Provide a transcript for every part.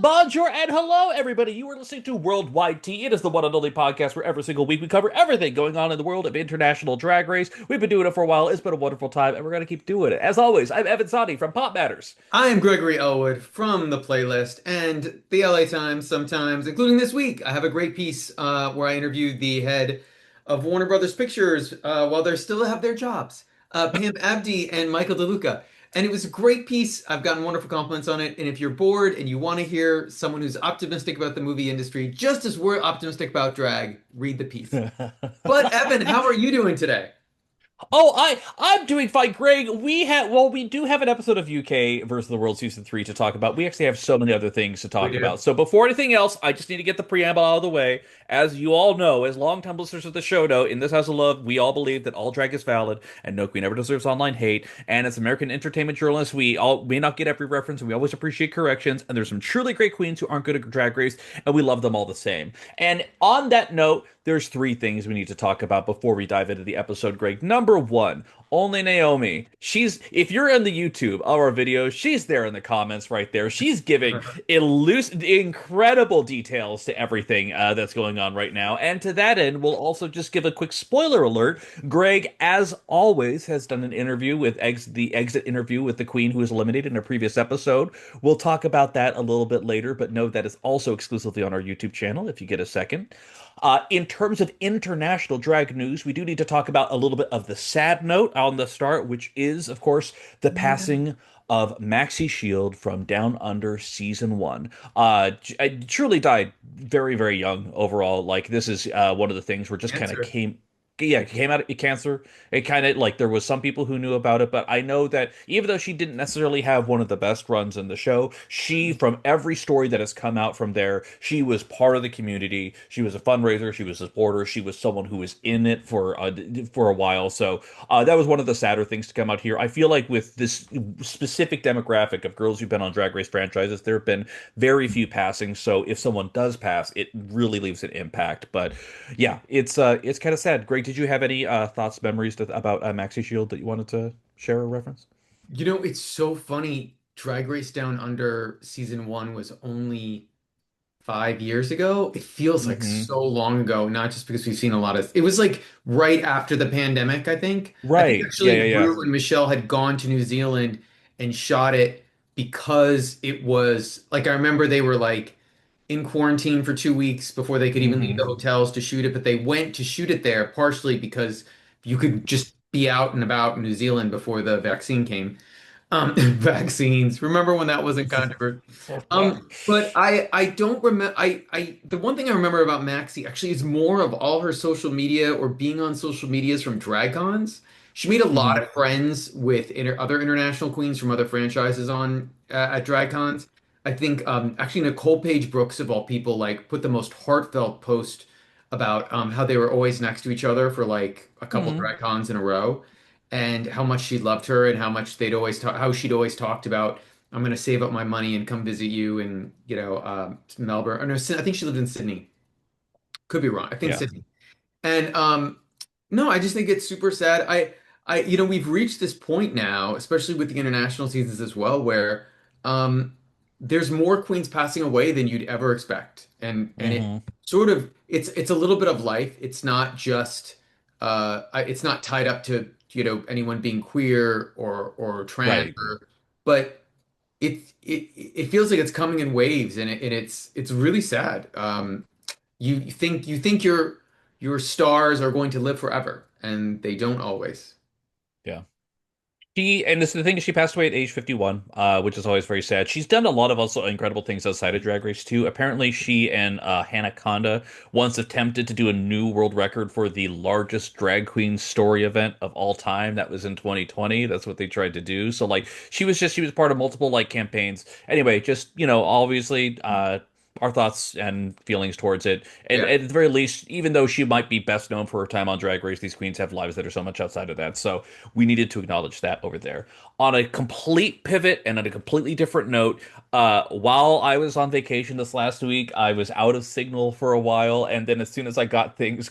bonjour, and hello, everybody. You are listening to Worldwide Tea. It is the one and only podcast where every single week we cover everything going on in the world of international drag race. We've been doing it for a while. It's been a wonderful time, and we're going to keep doing it. As always, I'm Evan Sawdey from Pop Matters. I am Gregory Ellwood from the playlist and the LA Times sometimes, including this week. I have a great piece where I interviewed the head of Warner Brothers Pictures while they still have their jobs, Pam Abdi and Michael DeLuca. And it was a great piece. I've gotten wonderful compliments on it. And if you're bored and you want to hear someone who's optimistic about the movie industry, just as we're optimistic about drag, read the piece. But Evan, how are you doing today? I'm doing fine, Greg. We do have an episode of UK versus the World Season 3 to talk about. We actually have so many other things to We talk do. about. So before anything else, I just need to get the preamble out of the way. As you all know, as longtime listeners of the show know, in this House of Love, we all believe that all drag is valid and no queen ever deserves online hate. And as American entertainment journalists, we all may not get every reference, and we always appreciate corrections. And there's some truly great queens who aren't good at drag race, and we love them all the same. And on that note, there's three things we need to talk about before we dive into the episode, Greg. Number one, only Naomi. If you're in the YouTube of our videos, she's there in the comments right there. She's giving incredible details to everything that's going on right now. And to that end, we'll also just give a quick spoiler alert. Greg, as always, has done an interview with the exit interview with the queen who was eliminated in a previous episode. We'll talk about that a little bit later, but know that is also exclusively on our YouTube channel if you get a second. In terms of international drag news, we do need to talk about a little bit of the sad note on the start, which is, of course, the passing of Maxi Shield from Down Under Season 1. Truly died very, very young overall. Like, this is one of the things where just kind of Answer. came out of cancer. It kind of like there was some people who knew about it, but I know that even though she didn't necessarily have one of the best runs in the show, she, from every story that has come out from there, she was part of the community. She was a fundraiser. She was a supporter. She was someone who was in it for a while. So that was one of the sadder things to come out here. I feel like with this specific demographic of girls who've been on Drag Race franchises, there have been very few passings. So if someone does pass, it really leaves an impact. But yeah, it's kind of sad. Greg, did you have any thoughts, memories about Maxi Shield that you wanted to share or reference? You know, it's so funny. Drag Race Down Under season one was only 5 years ago. It feels like Hmm. so long ago, not just because we've seen a lot of it was like right after the pandemic, I think. I think Right. Yeah, actually yeah, yeah. Rue and Michelle had gone to New Zealand and shot it because it was like I remember they were like in quarantine for 2 weeks before they could even leave Hmm. the hotels to shoot it, but they went to shoot it there partially because you could just be out and about in New Zealand before the vaccine came. Vaccines. Remember when that wasn't controversial? But I don't remember. I the one thing I remember about Maxi actually is more of all her social media or being on social medias from DragCons. She made a lot Hmm. of friends with other international queens from other franchises on at DragCons. I think actually Nicole Page Brooks of all people like put the most heartfelt post about how they were always next to each other for like a couple Hmm. DragCons in a row and how much she loved her and how much they'd always talk, how she'd always talked about, I'm going to save up my money and come visit you in, Melbourne. Or no, I think she lived in Sydney. Could be wrong. I think Yeah. Sydney. And no, I just think it's super sad. We've reached this point now, especially with the international seasons as well, where um, there's more queens passing away than you'd ever expect, and it Hmm. sort of it's a little bit of life. It's not just it's not tied up to anyone being queer or trans, Right. but it feels like it's coming in waves, and it's really sad. You think your stars are going to live forever, and they don't always. Yeah. And this the thing is she passed away at age 51, which is always very sad. She's done a lot of also incredible things outside of Drag Race too. Apparently, she and Hannah Conda once attempted to do a new world record for the largest drag queen story event of all time. That was in 2020. That's what they tried to do. So like she was part of multiple like campaigns. Anyway, just obviously our thoughts and feelings towards it. And Yeah. at the very least, even though she might be best known for her time on Drag Race, these queens have lives that are so much outside of that. So we needed to acknowledge that over there. On a complete pivot and on a completely different note, while I was on vacation this last week, I was out of signal for a while, and then as soon as I got things,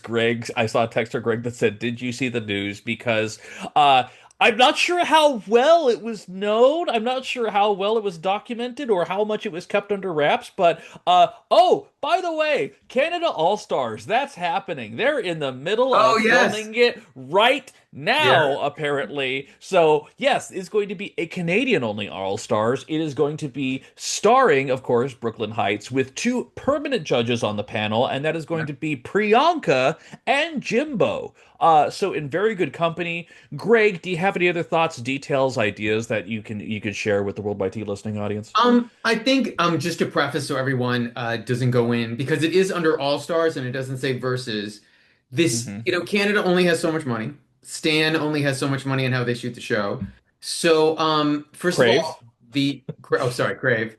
I saw a text from Greg that said, "Did you see the news?" Because uh, I'm not sure how well it was known. I'm not sure how well it was documented or how much it was kept under wraps. But oh, by the way, Canada All-Stars, that's happening. They're in the middle Oh of yes. filming it right Yeah. now, apparently. So yes, it's going to be a Canadian-only All-Stars. It is going to be starring, of course, Brooklyn Heights with two permanent judges on the panel, and that is going to be Priyanka and Jimbo. So in very good company. Greg, do you have any other thoughts, details, ideas that you could share with the Worldwide Tea listening audience? I think just to preface so everyone doesn't go in because it is under All Stars and it doesn't say versus. This, Hmm. Canada only has so much money. Stan only has so much money in how they shoot the show. So, first of Crave. all, oh sorry, Crave.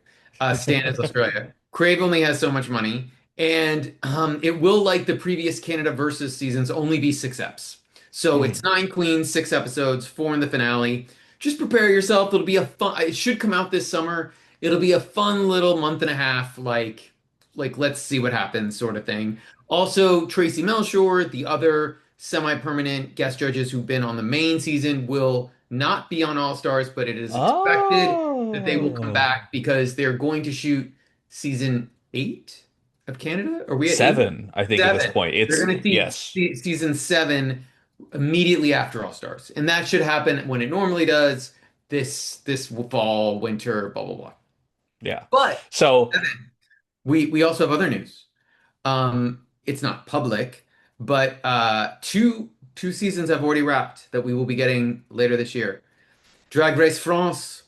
Stan is Australia. Crave only has so much money, and it will, like the previous Canada versus seasons, only be 6 eps. So it's Hmm. 9 queens, 6 episodes, four in the finale. Just prepare yourself. It'll be a fun. It should come out this summer. It'll be a fun little month and a half, like let's see what happens sort of thing. Also, Tracy Melchor, the other semi-permanent guest judges who've been on the main season, will not be on All Stars, but it is expected that they will come Oh, back because they're going to shoot season 8 of Canada. Are we at 8? seven, I think at this 7. point. They're It's going to yes. see season 7 immediately after All Stars, and that should happen when it normally does this fall, winter, blah blah blah. Yeah. But So we also have other news. It's not public, but two seasons have already wrapped that we will be getting later this year. Drag Race France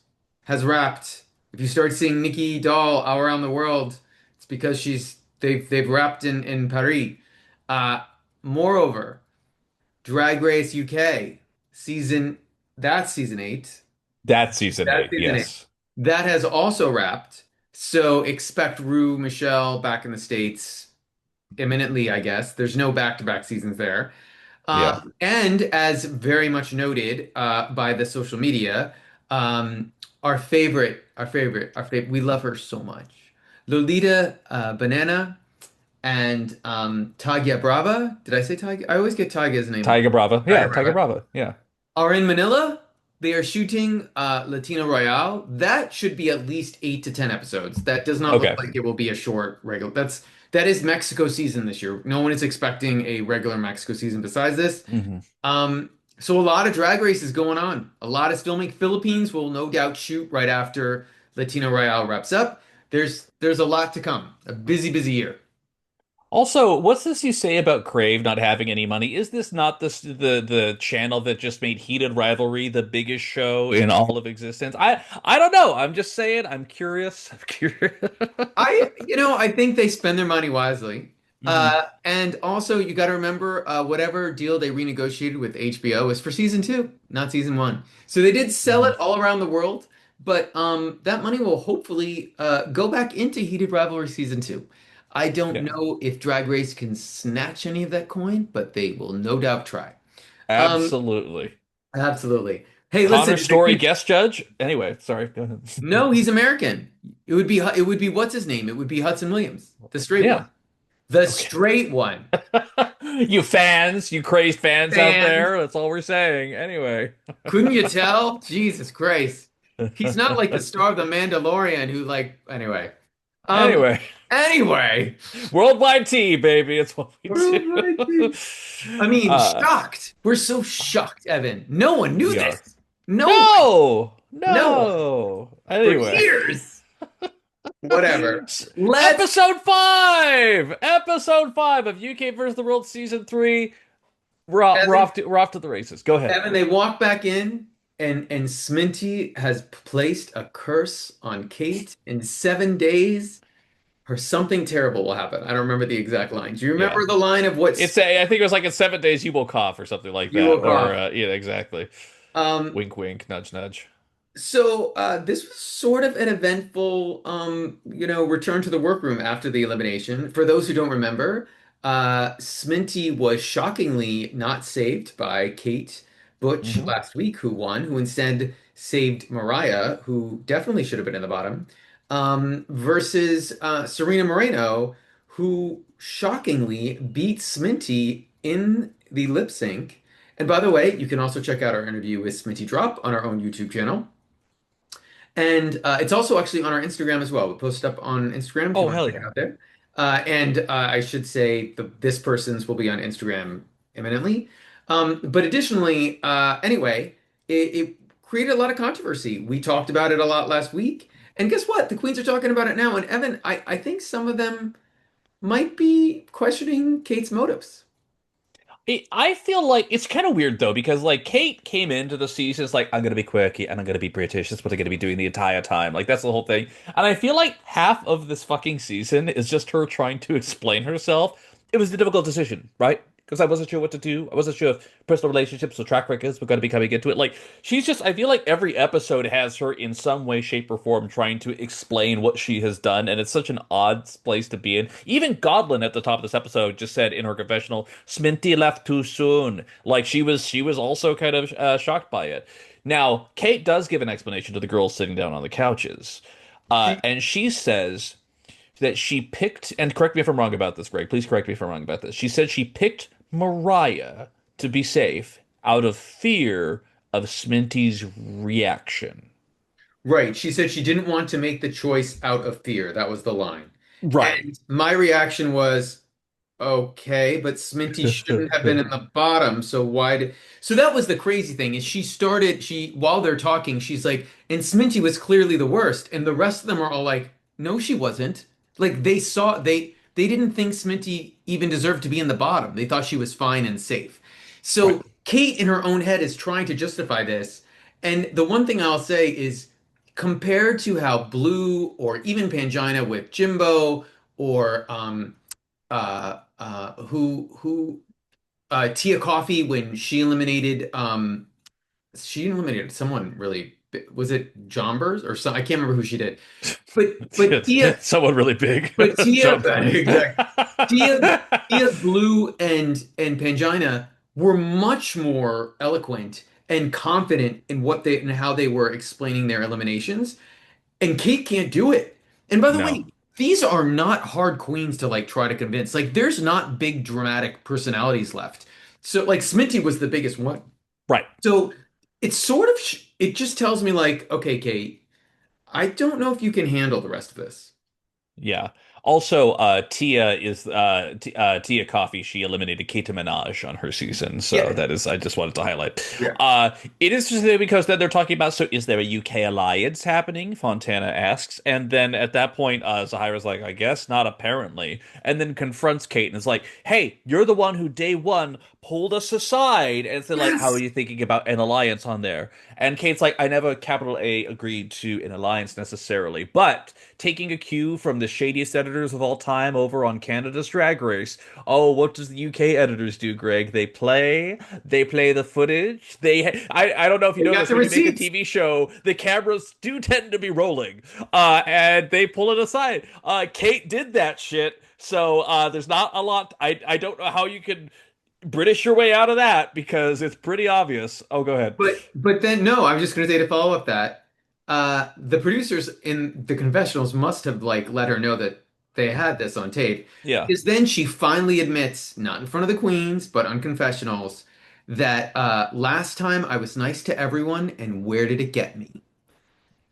has wrapped. If you start seeing Nikki Doll all around the world, it's because they've wrapped in Paris. Uh, Moreover, Drag Race UK season that's season 8. that's season That's eight. season 8. Yes. That has also wrapped. So expect Rue Michelle back in the States imminently, I guess. There's no back-to-back seasons there. Yeah. And as very much noted by the social media, um, our favorite, we love her so much. Lolita Banana and Tagia Brava. Did I say Tagia? I always get Tagia's name wrong. Tiger Bravo. Yeah, Tagia Tiger Brava Bravo. Yeah. are in Manila. They are shooting Latino Royale. That should be at least 8 to 10 episodes. That does not look Okay. like it will be a short regular. That is Mexico season this year. No one is expecting a regular Mexico season besides this. Hmm. So a lot of drag races going on. A lot is filming. Philippines will no doubt shoot right after Latino Royale wraps up. There's a lot to come. A busy, busy year. Also, what's this you say about Crave not having any money? Is this not the channel that just made Heated Rivalry the biggest show in all of existence? I don't know. I'm just saying. I'm curious. I'm curious. I think they spend their money wisely. Hmm. And also, you got to remember, whatever deal they renegotiated with HBO is for season 2, not season 1. So they did sell Hmm. it all around the world, but that money will hopefully go back into Heated Rivalry season 2. I don't Yeah, know if Drag Race can snatch any of that coin, but they will no doubt try. Um, absolutely. Absolutely. Hey, Connor listen, Story guest judge. Anyway, sorry. Go ahead. no, he's American. It would be what's his name? It would be Hudson Williams, the straight one. Yeah. The Okay. straight one. You fans, you crazed fans out Fans. there. That's all we're saying. Anyway. Couldn't you tell? Jesus Christ. He's not like the star of The Mandalorian who anyway. Um Anyway. anyway. Worldwide tea, baby. It's what we Worldwide do. peace. I mean, uh, shocked. We're so shocked, Evan. No one knew we this. are. No one. No, No one. no. For Anyway, years. Whatever. Let's episode 5 of UK versus the World season 3. Evan, We're off to the races. Go ahead. Evan, they walk back in and Sminty has placed a curse on Kate in 7 days. Or something terrible will happen. I don't remember the exact line. Do you Yeah, remember the line of it's I think it was like in 7 days you will cough or something like you that. will Or cough? yeah, exactly. Um, Wink, wink, nudge, nudge. so this was sort of an eventful, return to the workroom after the elimination. For those who don't remember, Sminty was shockingly not saved by Kate Butch Hmm. last week, who won, who instead saved Mariah, who definitely should have been in the bottom, versus Serena Moreno, who shockingly beat Sminty in the lip sync And by the way, you can also check out our interview with Sminty Drop on our own YouTube channel. And it's also actually on our Instagram as well. We post up on Instagram if you Oh, want hell to check it yeah. out there. And I should say this person's will be on Instagram imminently. But additionally, anyway, it created a lot of controversy. We talked about it a lot last week. And guess what? The queens are talking about it now. And Evan, I think some of them might be questioning Kate's motives. I feel like it's kind of weird though because like Kate came into the season it's like I'm gonna be quirky and I'm gonna be British. That's what I'm gonna be doing the entire time. Like that's the whole thing. And I feel like half of this fucking season is just her trying to explain herself. It was a difficult decision, right? Because I wasn't sure what to do. I wasn't sure if personal relationships or track records were going to be coming into it. Like she's just, I feel like every episode has her in some way, shape, or form trying to explain what she has done, and it's such an odd place to be in. Even Godlin at the top of this episode just said in her confessional, "Sminty left too soon." Like she was also kind of shocked by it. Now, Kate does give an explanation to the girls sitting down on the couches, She, and she says that she picked, and correct me if I'm wrong about this, Greg. Please correct me if I'm wrong about this. She said she picked Mariah to be safe out of fear of Sminty's reaction. right. She said she didn't want to make the choice out of fear. That was the line. Right. And my reaction was, okay, but Sminty shouldn't have been in the bottom. So why did? So that was the crazy thing is she while they're talking, she's like, and Sminty was clearly the worst, and the rest of them are all like, no, she wasn't. Like they didn't think Sminty even deserved to be in the bottom. They thought she was fine and safe. Right. So Kate in her own head is trying to justify this. And the one thing I'll say is compared to how Blue or even Pangina with Jimbo or who Tia Coffee when she eliminated someone really was it Jombers or some I can't remember who she did. But Someone really big. Tia Jump. exactly. Tia Blue and Pangina were much more eloquent and confident in what they and how they were explaining their eliminations. And Kate can't do it. And by the No. way, these are not hard queens to like try to convince. Like there's not big dramatic personalities left. So like Sminty was the biggest one. Right. So it's sort of it just tells me like, okay, Kate, I don't know if you can handle the rest of this. Yeah. Also, Tia is Tia Coffee. She eliminated Kate Minaj on her season, so Yeah. that is. I just wanted to highlight. Yeah. It is just because then they're talking about. So, is there a UK alliance happening? Fontana asks, and then at that point, Zahira's like, "I guess not, apparently," and then confronts Kate and is like, "Hey, you're the one who day one pulled us aside," and said like, "How are Yes. you thinking about an alliance on there?" And Kate's like, "I never capital A agreed to an alliance necessarily, but." Taking a cue from the shadiest editors of all time over on Canada's Drag Race. Oh, what does the UK editors do, Greg? They play the footage. I don't know if you They know got this, the when you make a receipts. TV show, the cameras do tend to be rolling, and they pull it aside. Kate did that shit, so there's not a lot. I don't know how you can British your way out of that because it's pretty obvious. Oh, go ahead. But then no, I'm just gonna say to follow up that the producers in the confessionals must have like let her know that they had this on tape. Yeah. Because then she finally admits, not in front of the queens, but on confessionals, that last time I was nice to everyone, and where did it get me?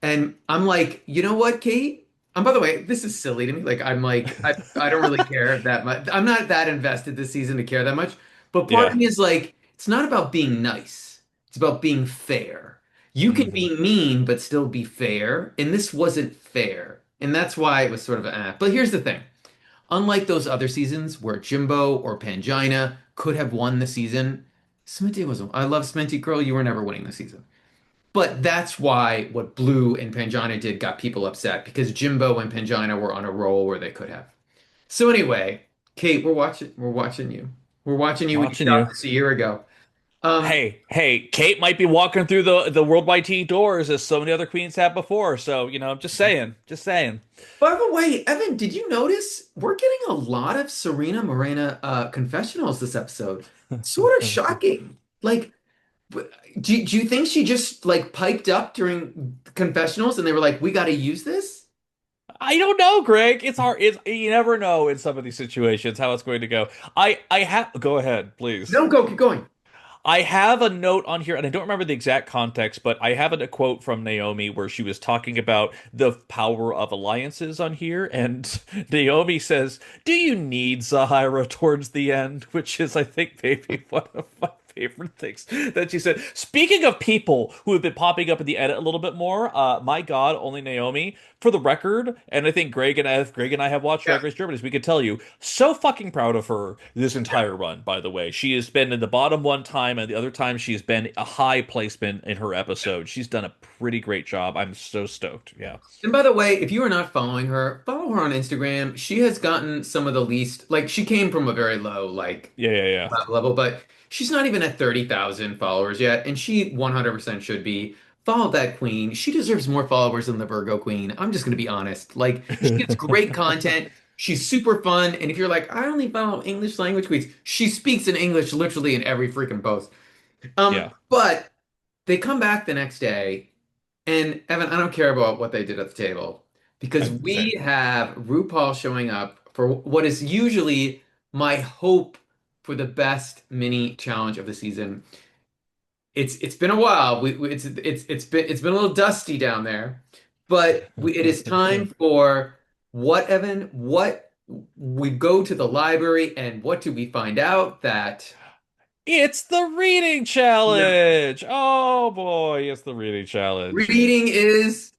And I'm like, you know what, Kate? And by the way, this is silly to me. Like, I'm like, I don't really care that much. I'm not that invested this season to care that much. But part of Yeah. me is like, it's not about being nice. It's about being fair. You can Hmm. be mean, but still be fair. And this wasn't fair. And that's why it was sort of But here's the thing. Unlike those other seasons where Jimbo or Pangina could have won the season, Sminty was, I love Sminty Girl. You were never winning the season. But that's why what Blue and Pangina did got people upset because Jimbo and Pangina were on a roll where they could have. So anyway, Kate, we're watching you. We're watching you when you Watching shot you. this a year ago. Um, Hey, Kate might be walking through the worldwide tea doors as so many other queens have before. So, just saying. by the way, Evan, did you notice we're getting a lot of Serena Morena confessionals this episode? Sort of shocking. Like, do you think she just like piped up during confessionals and they were like, we got to use this? I don't know, Greg. It's hard. You never know in some of these situations how it's going to go. I have go ahead, please. No, go, keep going. I have a note on here, and I don't remember the exact context, but I have a quote from Naomi where she was talking about the power of alliances on here, and Naomi says, "Do you need Zahirah towards the end?" Which is, I think, maybe one of my favorite things that she said. Speaking of people who have been popping up in the edit a little bit more, my God, only Naomi. For the record, and I think Greg and I have watched Yeah. Drag Race Germany, as we could tell you, so fucking proud of her this entire run, by the way. She has been in the bottom one time, and the other time she's been a high placement in her episode. She's done a pretty great job. I'm so stoked. Yeah. And by the way, if you are not following her, follow her on Instagram. She has gotten some of the least, like she came from a very low Yeah, yeah, yeah. level, but she's not even at 30,000 followers yet, and she 100% should be. Follow that queen. She deserves more followers than the Virgo Queen. I'm just going to be honest. Like she gets great content. She's super fun, and if you're like, I only follow English language queens, she speaks in English literally in every freaking post. Yeah. But they come back the next day. And Evan, I don't care about what they did at the table because we Same. have RuPaul showing up for what is usually my hope for the best mini challenge of the season. It's been a while. It's been a little dusty down there, but it is time for what, Evan? What we go to the library and what do we find out that It's the reading no, challenge. Oh boy, it's the reading challenge. reading is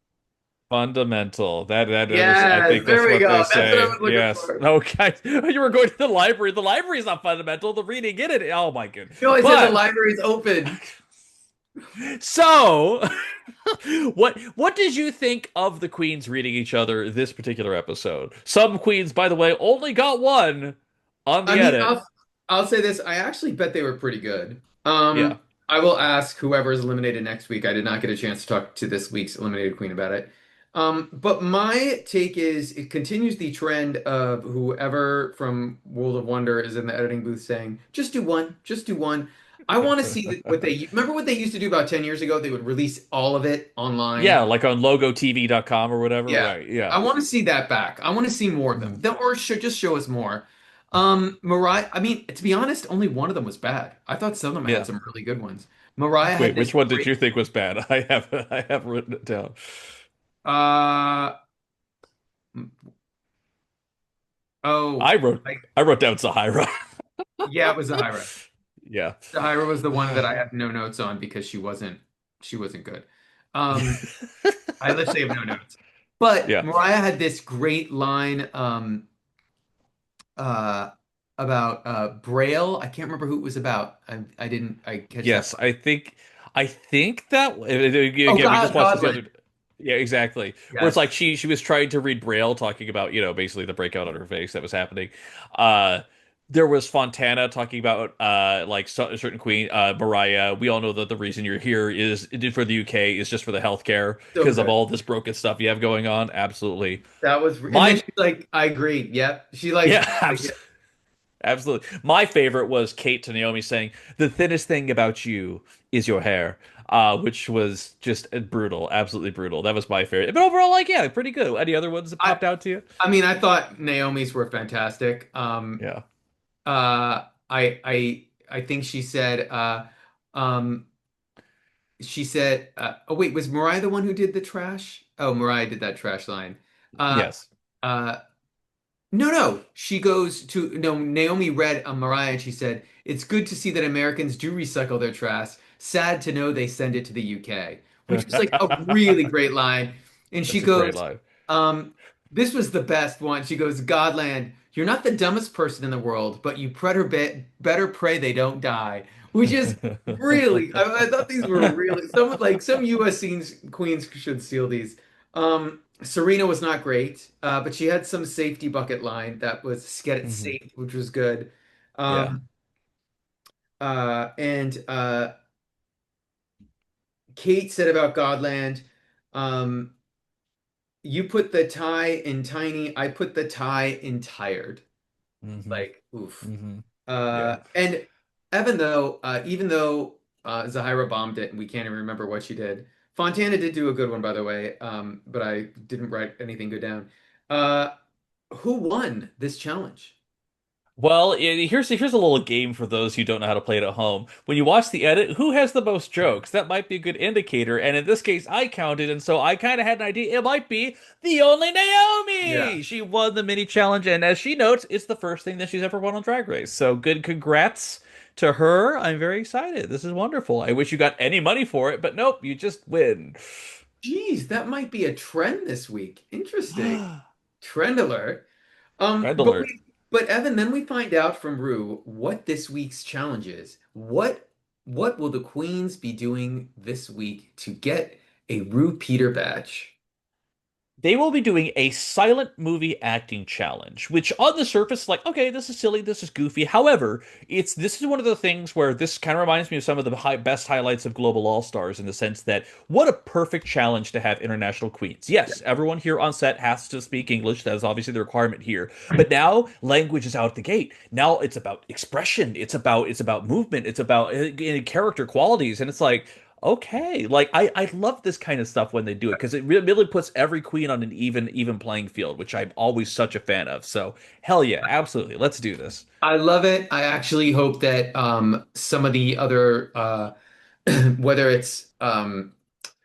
Fundamental. That is, I yes, think there that's we what they go. That's what I say. was looking Yes. for. Okay. You were going to the library. The library is not fundamental. The reading in it. Oh my goodness. No, I said the But library's open. so, what did you think of the queens reading each other this particular episode? Some queens, by the way, only got one on I the mean, edit. I'll say this. I actually bet they were pretty good. Yeah. I will ask whoever is eliminated next week. I did not get a chance to talk to this week's eliminated queen about it. But my take is it continues the trend of whoever from World of Wonder is in the editing booth saying, just do one, just do one. I want to see what they remember what they used to do about 10 years ago? They would release all of it Yeah, online. like on logotv.com or whatever. Yeah. Right. Yeah. I want to see that back. I want to see more of them. Mhm. Or should just show us more. Mariah, I mean, to be honest, only one of them was bad. I thought some of them had Yeah. some really good ones. Mariah had Wait, this which one did great you think was bad? I have written it down. uh oh, I wrote like I wrote down Zahirah. yeah, it was Zahirah. Yeah. Zahirah was the one that I have no notes on because she wasn't good. Um I literally have no notes. But Yeah. Mariah had this great line uh about Braille. I can't remember who it was about. I catch that Yes, part. I think that Oh again we just God, watched this the Godland. other. Yeah, exactly. Where it's Yes. like she was trying to read Braille, talking about basically the breakout on her face that was happening. Uh, there was Fontana talking about like a certain queen, Mariah. We all know that the reason you're here is for the UK is just for the healthcare So because of good. all this broken stuff you have going on. Absolutely. That was and then My she's like, I agree. Yep. She yeah, like absolutely. My favorite was Kate to Naomi saying, "The thinnest thing about you is your hair," which was just brutal, absolutely brutal. That was my favorite. But overall, like, yeah, pretty good. Any other ones that I popped out to you? I mean, I thought Naomi's were fantastic. Yeah. I think um she said oh wait, was Mariah the one who did the trash? Oh, Mariah did that trash line. Uh Yes. uh No, no. She goes to no. Naomi read Mariah and she said, "It's good to see that Americans do recycle their trash. Sad to know they send it to the UK," which was like a really great line. And she That's a great goes, line. um, "This was the best one." She goes, "Godland, you're not the dumbest person in the world, but you better pray they don't die," which is really. I thought these were really some U.S. scenes queens should steal these. Serena was not great, but she had some safety bucket line that was get it Mhm. safe, which was good. Yeah. Um, and Kate said about Godland, um, you put the tie in tiny, I put the tie in tired. Hmm. Like, oof. Hmm. Yeah. And even though Zahira bombed it and we can't even remember what she did, Fontana did do a good one, by the way, but I didn't write anything good down. Uh, who won this challenge? Well, here's a little game for those who don't know how to play it at home. When you watch the edit, who has the most jokes? That might be a good indicator. And in this case, I counted, and so I kind of had an idea. It might be the only Yeah. Naomi. She won the mini challenge, and as she notes, it's the first thing that she's ever won on Drag Race. So good, congrats to her. I'm very excited. This is wonderful. I wish you got any money for it, but nope, you just win. Geez, that might be a trend this week. Interesting. Trend alert. Red But alert. but Evan, then we find out from Rue what this week's challenge is. What will the queens be doing this week to get a Rue Peter badge? They will be doing a silent movie acting challenge, which on the surface, like, okay, this is silly, this is goofy. However, this is one of the things where this kind of reminds me of some of the best highlights of Global All Stars in the sense that what a perfect challenge to have international queens. Yes, everyone here on set has to speak English. That is obviously the requirement here. But now language is out the gate. Now it's about expression. It's about movement. It's about character qualities, and it's like okay, like I love this kind of stuff when they do it because it really puts every queen on an even playing field, which I'm always such a fan of. So hell yeah, absolutely, let's do this. I love it. I actually hope that some of the other whether it's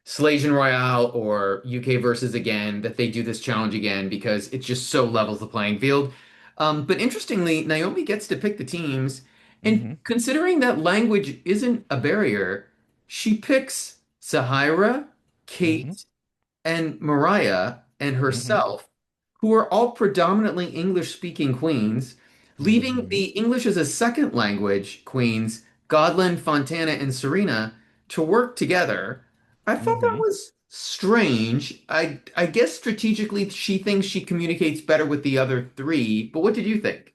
Slation Royale or UK versus again, that they do this challenge again because it just so levels the playing field. But interestingly, Naomi gets to pick the teams, and Hmm. considering that language isn't a barrier, she picks Zahirah, Hmm. Kate, and Mariah and Hmm. herself, who are all predominantly English-speaking queens, leaving Hmm. the English as a second language queens, Godlin, Fontana, and Serena, to work together. I thought that Hmm. was strange. I guess strategically she thinks she communicates better with the other three, but what did you think?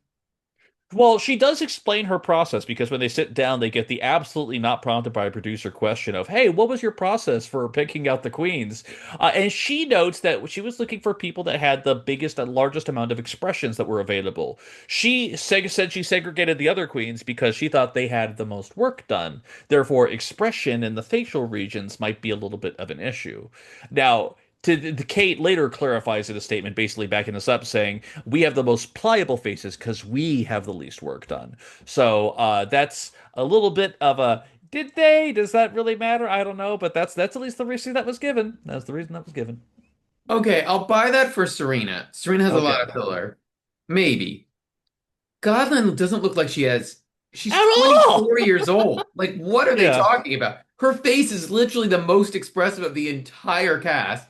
Well, she does explain her process because when they sit down, they get the absolutely not prompted by a producer question of, "Hey, what was your process for picking out the queens?" And she notes that she was looking for people that had the biggest and largest amount of expressions that were available. Said she segregated the other queens because she thought they had the most work done. Therefore, expression in the facial regions might be a little bit of an issue. Now, Kate later clarifies in a statement, basically backing this up, saying we have the most pliable faces because we have the least work done. So that's a little bit of a did they? Does that really matter? I don't know, but that's at least the reason that was given. That's the reason that was given. Okay, I'll buy that for Serena. Serena has a lot Okay. of filler. Maybe. Godlin doesn't look like she's At all. 24 years old. Like, what are they Yeah. talking about? Her face is literally the most expressive of the entire cast.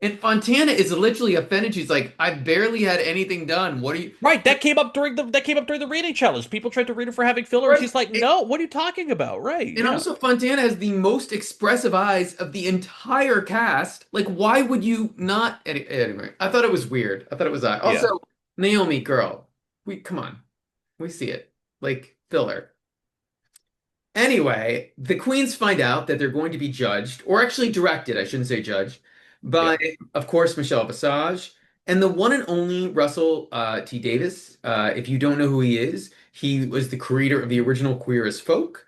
And Fontana is literally offended. She's like, I barely had anything done. What are you? Right, that came up during the reading challenge. People tried to read her for having filler, and Right. she's like, "No, what are you talking about?" Right? And Yeah. also, Fontana has the most expressive eyes of the entire cast. Like, why would you not? Anyway, I thought it was weird. I thought it was odd. Yeah. Also, Naomi, girl, we come on, we see it. Like filler. Anyway, the queens find out that they're going to be judged, or actually directed, I shouldn't say judged, by, Yeah. of course, Michelle Visage and the one and only Russell T. Davis. If you don't know who he was the creator of the original Queer as Folk.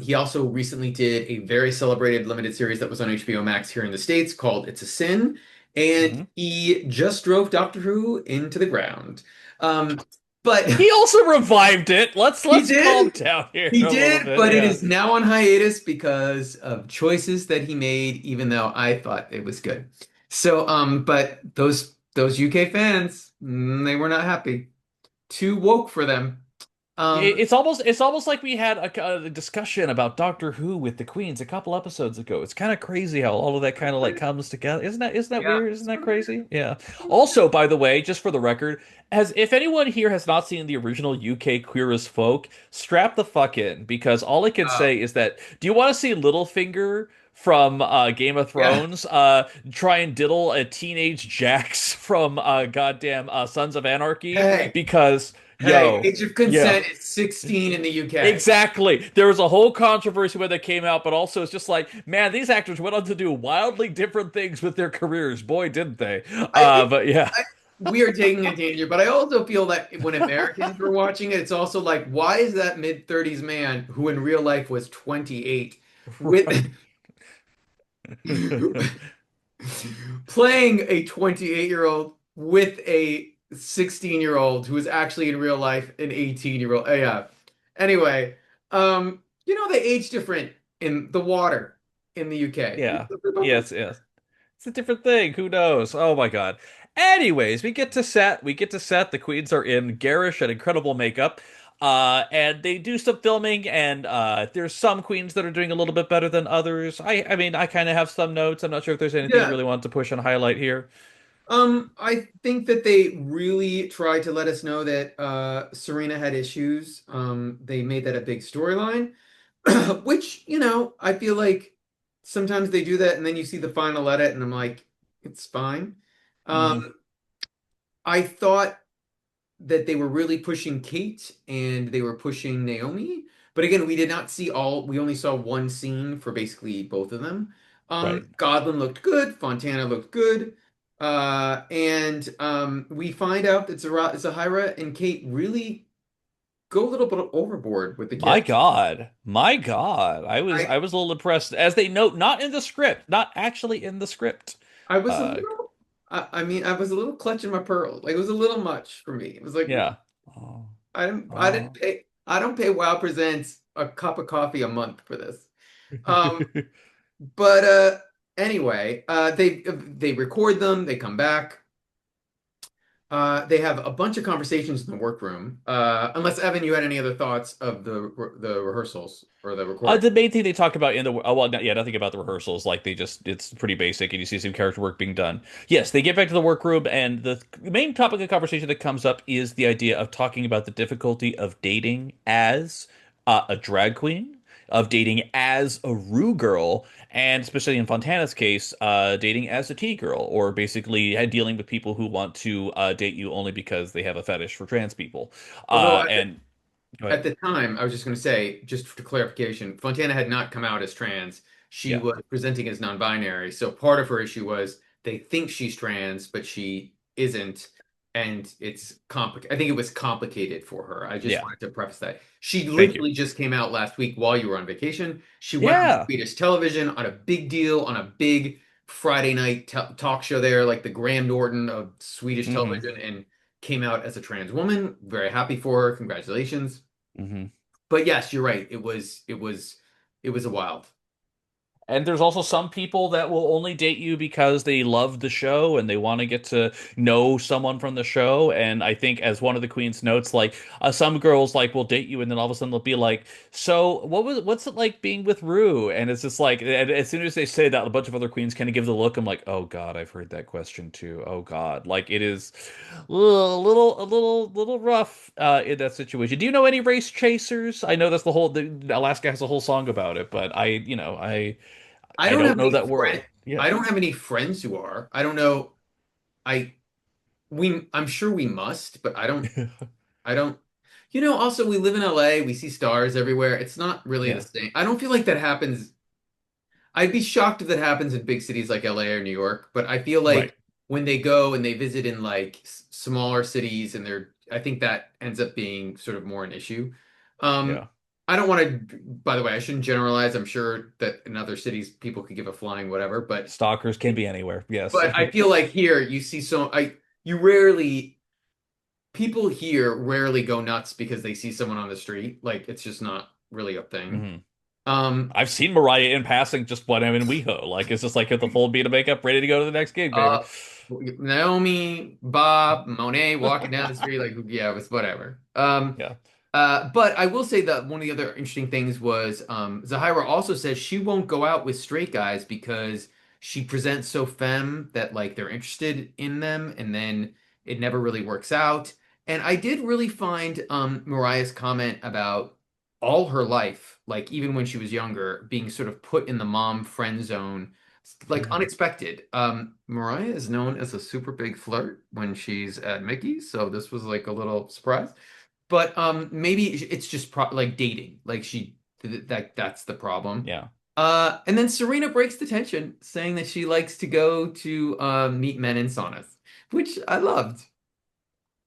He also recently did a very celebrated limited series that was on HBO Max here in the States called It's a Sin. And Hmm. he just drove Doctor Who into the ground. Um, but He also revived it. Let's he let's calm did. down here He a little did, bit. but it Yeah. is now on hiatus because of choices that he made, even though I thought it was good. So, but those UK fans, they were not happy. Too woke for them. Um, It's almost like we had a discussion about Doctor Who with the Queens a couple episodes ago. It's kind of crazy how all of that kind of like comes together. Isn't that yeah. weird? Isn't that crazy? Yeah. Also, by the way, just for the record, as if anyone here has not seen the original UK Queer as Folk, strap the fuck in because all I can Uh, say is that do you want to see Littlefinger from Game of yeah. Thrones try and diddle a teenage Jax from goddamn Sons of Anarchy? Hey, Because hey, yo. age of Yeah, consent is 16 in the UK. exactly. There was a whole controversy when they came out, but also it's just like, man, these actors went on to do wildly different things with their careers. Boy, didn't they? I think But yeah. we are taking a danger, but I also feel that when Americans were watching it, it's also like, why is that mid-30s man who in real life was 28 with Right. playing a 28-year-old with a 16-year-old who is actually in real life an 18-year-old. Yeah. Anyway, they age different in the water in the UK. You Yeah. know about that? Yes, yes. It's a different thing. Who knows? Oh my God. Anyways, we get to set. We get to set. The queens are in garish and incredible makeup. And they do some filming, and there's some queens that are doing a little bit better than others. I mean, I kind of have some notes. I'm not sure if there's anything you Yeah. really want to push and highlight here. I think that they really tried to let us know that Serena had issues. They made that a big storyline, which, I feel like sometimes they do that and then you see the final edit and I'm like, it's fine. Hmm. Um, I thought that they were really pushing Kate and they were pushing Naomi. But again, we did not see all, we only saw one scene for basically both of them. Right. Godwin looked good, Fontana looked good. And we find out that Zahirah and Kate really go a little bit overboard with the My kiss. God. My God. I I was a little impressed. As they note, not in the script, not actually in the script. I was a Uh, little I mean I was a little clutching my pearls. Like it was a little much for me. It was like yeah. Oh. I didn't Oh. pay I don't pay Wow Presents a cup of coffee a month for this. Um but anyway, they record them, they come back. They have a bunch of conversations in the workroom. Unless Evan, you had any other thoughts of the rehearsals or the recording? The main thing they talk about in the well, yeah, nothing about the rehearsals. Like they just, it's pretty basic, and you see some character work being done. Yes, they get back to the workroom, and the main topic of conversation that comes up is the idea of talking about the difficulty of dating as a drag queen, of dating as a Rue girl, and especially in Fontana's case, dating as a T girl, or basically dealing with people who want to date you only because they have a fetish for trans people. Although And go at ahead. the time, I was just going to say, just for clarification, Fontana had not come out as trans. She Yeah, was presenting as non-binary. So part of her issue was they think she's trans, but she isn't. And it's complicated. I think it was complicated for her. I just yeah. wanted to preface that. She Thank you. literally just came out last week while you were on vacation. She went on Yeah. Swedish television on a big deal, on a big Friday night talk show there, like the Graham Norton of Swedish Hmm. television, and came out as a trans woman. Very happy for her. Congratulations. Hmm. But yes, you're right. It was a wild. And there's also some people that will only date you because they love the show and they want to get to know someone from the show. And I think, as one of the queen's notes, like some girls like will date you, and then all of a sudden they'll be like, "So what's it like being with Rue?" And it's just like, and as soon as they say that, a bunch of other queens kind of give the look. I'm like, "Oh God, I've heard that question too. Oh God, like it is a little rough in that situation." Do you know any race chasers? I know that's the Alaska has a whole song about it, but I I don't don't have know any that friends. world. Yeah. I don't have any friends who are. I don't know. I I'm sure we must, but I don't also we live in LA, we see stars everywhere. It's not really the Yeah. same. I don't feel like that happens. I'd be shocked if that happens in big cities like LA or New York, but I feel Right. like when they go and they visit in like smaller cities and I think that ends up being sort of more an issue. Um, Yeah. I don't want to, by the way, I shouldn't generalize. I'm sure that in other cities people could give a flying whatever, Stalkers can be anywhere. Yes. but I feel like here you see you rarely, people here rarely go nuts because they see someone on the street. Like it's just not really a thing. Hmm. Um, I've seen Mariah in passing just when I'm in WeHo. Like it's just like at the full beat of makeup, ready to go to the next gig, baby. Uh, Naomi, Bob, Monet walking down the street, like, yeah, it was whatever. Yeah. But I will say that one of the other interesting things was Zahira also says she won't go out with straight guys because she presents so femme that like they're interested in them, and then it never really works out. And I did really find Mariah's comment about all her life, like even when she was younger, being sort of put in the mom friend zone like Hmm. unexpected. Mariah is known as a super big flirt when she's at Mickey's, so this was like a little surprise. But maybe it's just like dating. Like that's the problem. Yeah. And then Serena breaks the tension, saying that she likes to go to meet men in saunas, which I loved.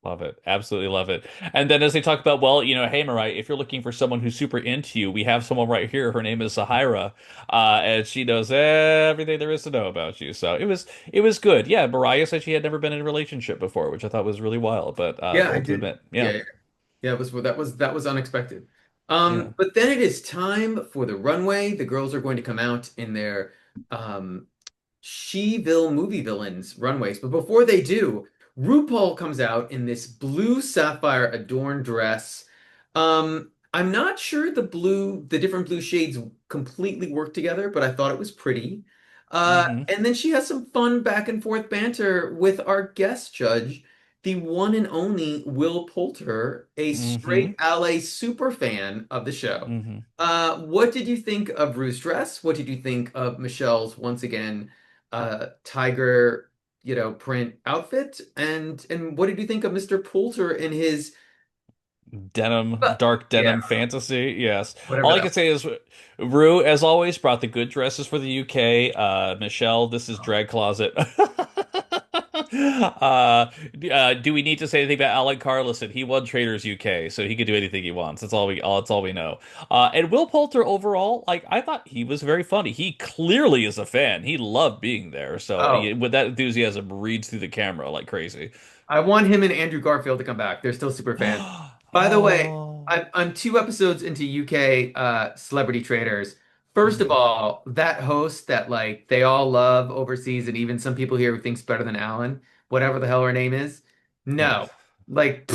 Love it. Absolutely love it. And then as they talk about, well, hey, Mariah, if you're looking for someone who's super into you, we have someone right here. Her name is Zahirah, and she knows everything there is to know about you. So it was good. Yeah, Mariah said she had never been in a relationship before, which I thought was really wild, but Yeah, I bold to did. admit. Yeah. Yeah, yeah. Yeah, that was unexpected. Yeah. But then it is time for the runway. The girls are going to come out in their um She-Ville movie villains runways. But before they do, RuPaul comes out in this blue sapphire adorned dress. I'm not sure the different blue shades completely work together, but I thought it was pretty. Hmm. And then she has some fun back and forth banter with our guest judge, the one and only Will Poulter, a Hmm. straight LA super fan of the show. Hmm. What did you think of Rue's dress? What did you think of Michelle's once again tiger, print outfit? And what did you think of Mr. Poulter in his Denim, uh, dark yeah, denim fantasy. Yes. whatever All I that can say is, Rue, as always, brought the good dresses for the UK. Michelle, this is was. drag closet. Do we need to say anything about Alec Carlison? He won Traders UK, so he could do anything he wants. That's all we know. And Will Poulter overall, like I thought he was very funny. He clearly is a fan. He loved being there. So Oh, with that enthusiasm reads through the camera like crazy. I want him and Andrew Garfield to come back. They're still super fans. By the way, Oh. I'm 2 episodes into UK Celebrity Traders. First of Mhm. all, that host that like they all love overseas, and even some people here who thinks better than Alan, whatever the hell her name is. Yeah. No, like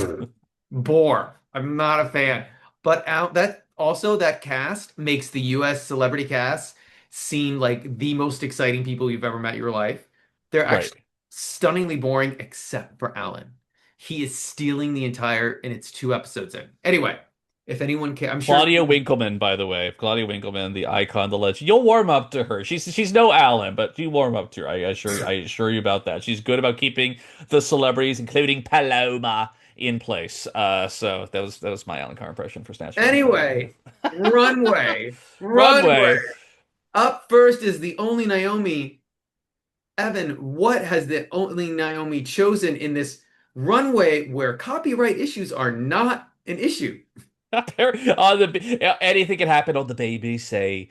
bore. I'm not a fan. But out that also that cast makes the US celebrity cast seem like the most exciting people you've ever met in your life. They're Right. actually stunningly boring except for Alan. He is stealing the entire, and it's 2 episodes in. Anyway, if anyone can, I'm sure. Claudia Winkleman, by the way. Claudia Winkleman, the icon, the legend. You'll warm up to her. She's no Alan, but you warm up to her. I assure you about that. She's good about keeping the celebrities, including Paloma, in place. So that was my Alan Carr impression for Snatch Game. Anyway, runway, runway. Runway. Up first is the only Naomi. Evan, what has the only Naomi chosen in this runway where copyright issues are not an issue? Anything can happen on the BBC.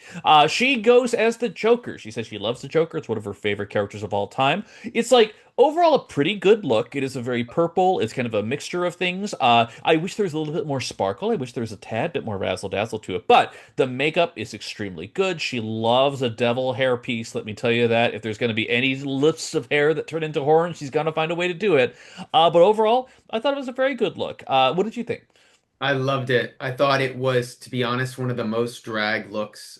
She goes as the Joker. She says she loves the Joker. It's one of her favorite characters of all time. It's like overall a pretty good look. It is a very purple. It's kind of a mixture of things. I wish there was a little bit more sparkle. I wish there was a tad bit more razzle dazzle to it. But the makeup is extremely good. She loves a devil hair piece. Let me tell you that. If there's going to be any lifts of hair that turn into horns, she's going to find a way to do it. But overall, I thought it was a very good look. What did you think? I loved it. I thought it was, to be honest, one of the most drag looks.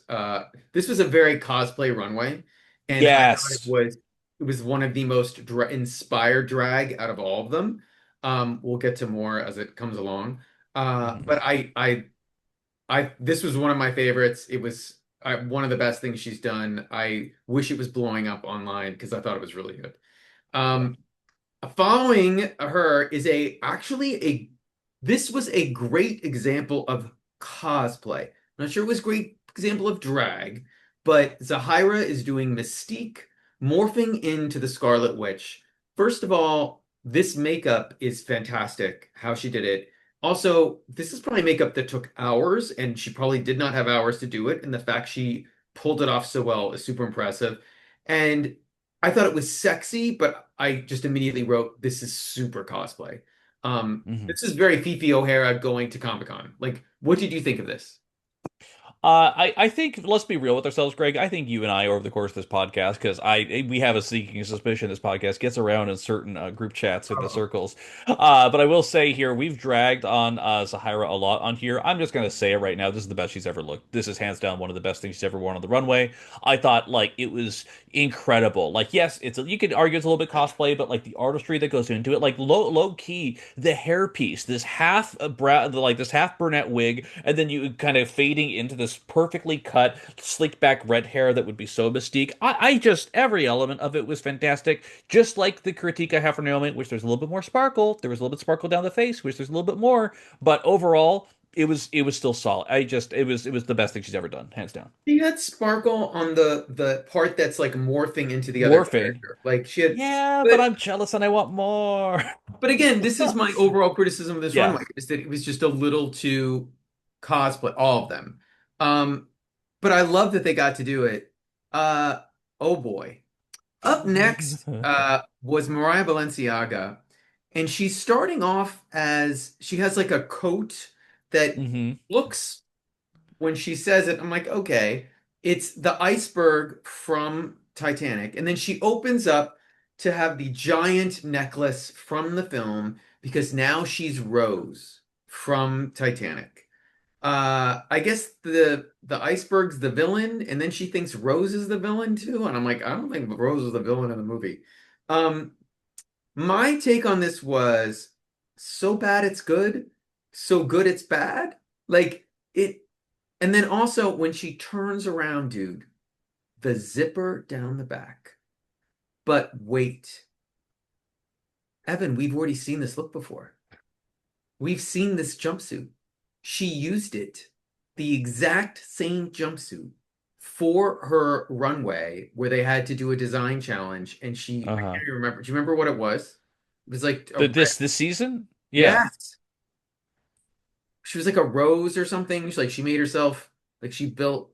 This was a very cosplay runway, and I thought it Yes. was it was one of the most inspired drag out of all of them. We'll get to more as it comes along. Mhm. But this was one of my favorites. It was one of the best things she's done. I wish it was blowing up online because I thought it was really good. Yeah. Um, Following her is a actually a this was a great example of cosplay. I'm not sure it was a great example of drag, but Zahirah is doing Mystique, morphing into the Scarlet Witch. First of all, this makeup is fantastic, how she did it. Also, this is probably makeup that took hours, and she probably did not have hours to do it. And the fact she pulled it off so well is super impressive. And I thought it was sexy, but I just immediately wrote, this is super cosplay. Mhm. This is very Phi Phi O'Hara going to Comic-Con. Like, what did you think of this? I think let's be real with ourselves, Greg. I think you and I over the course of this podcast, because we have a sneaking suspicion this podcast gets around in certain group chats in the Oh. circles. But I will say here, we've dragged on Zahirah a lot on here. I'm just gonna say it right now. This is the best she's ever looked. This is hands down one of the best things she's ever worn on the runway. I thought like it was incredible. Like yes, you could argue it's a little bit cosplay, but like the artistry that goes into it, like low key, the hairpiece, this half brow, like this half brunette wig, and then you kind of fading into this perfectly cut, slicked back red hair that would be so mystique. I just every element of it was fantastic. Just like the critique I have for Naomi, which there's a little bit more sparkle. There was a little bit of sparkle down the face, which there's a little bit more, but overall. it was still solid. It was the best thing she's ever done, hands down. She had sparkle on the part that's like morphing into the other Morphing. character. Like she had, Yeah, but but I'm jealous and I want more. but again, this is my overall criticism of this Yeah. runway is that it was just a little too cosplay, all of them. Um, but I love that they got to do it. Uh, oh boy. Up next was Mariah Balenciaga, and she's starting off as she has like a coat that hmm looks when she says it, I'm like, okay, it's the iceberg from Titanic. And then she opens up to have the giant necklace from the film because now she's Rose from Titanic. I guess the iceberg's the villain, and then she thinks Rose is the villain too. And I'm like, I don't think Rose is the villain in the movie. Um, my take on this was so bad it's good, so good it's bad. Like it, and then also when she turns around, dude, the zipper down the back. But wait, Evan, we've already seen this look before. We've seen this jumpsuit. She used it, the exact same jumpsuit for her runway where they had to do a design challenge. And I Uh-huh. can't even remember. Do you remember what it was? It was like a The, red. this season? Yeah. Yes. She was like a rose or something. She made herself, like she built,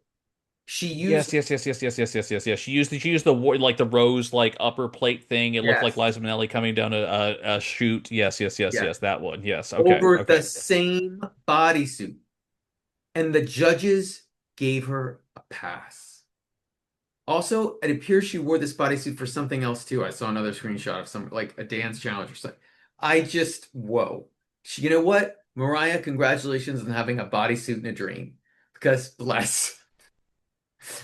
she used, Yes, yes, yes, yes, yes, yes, yes, yes, yes. She used the like the rose like upper plate thing. It looked like yes, Liza Minnelli coming down a chute. Yes, yes, yes, yes, yes. That one. Yes. Okay. over the Okay. same bodysuit. And the judges gave her a pass. Also, it appears she wore this bodysuit for something else too. I saw another screenshot of some like a dance challenge or something. I just, whoa. You know what? Mariah, congratulations on having a bodysuit in a dream. Because bless.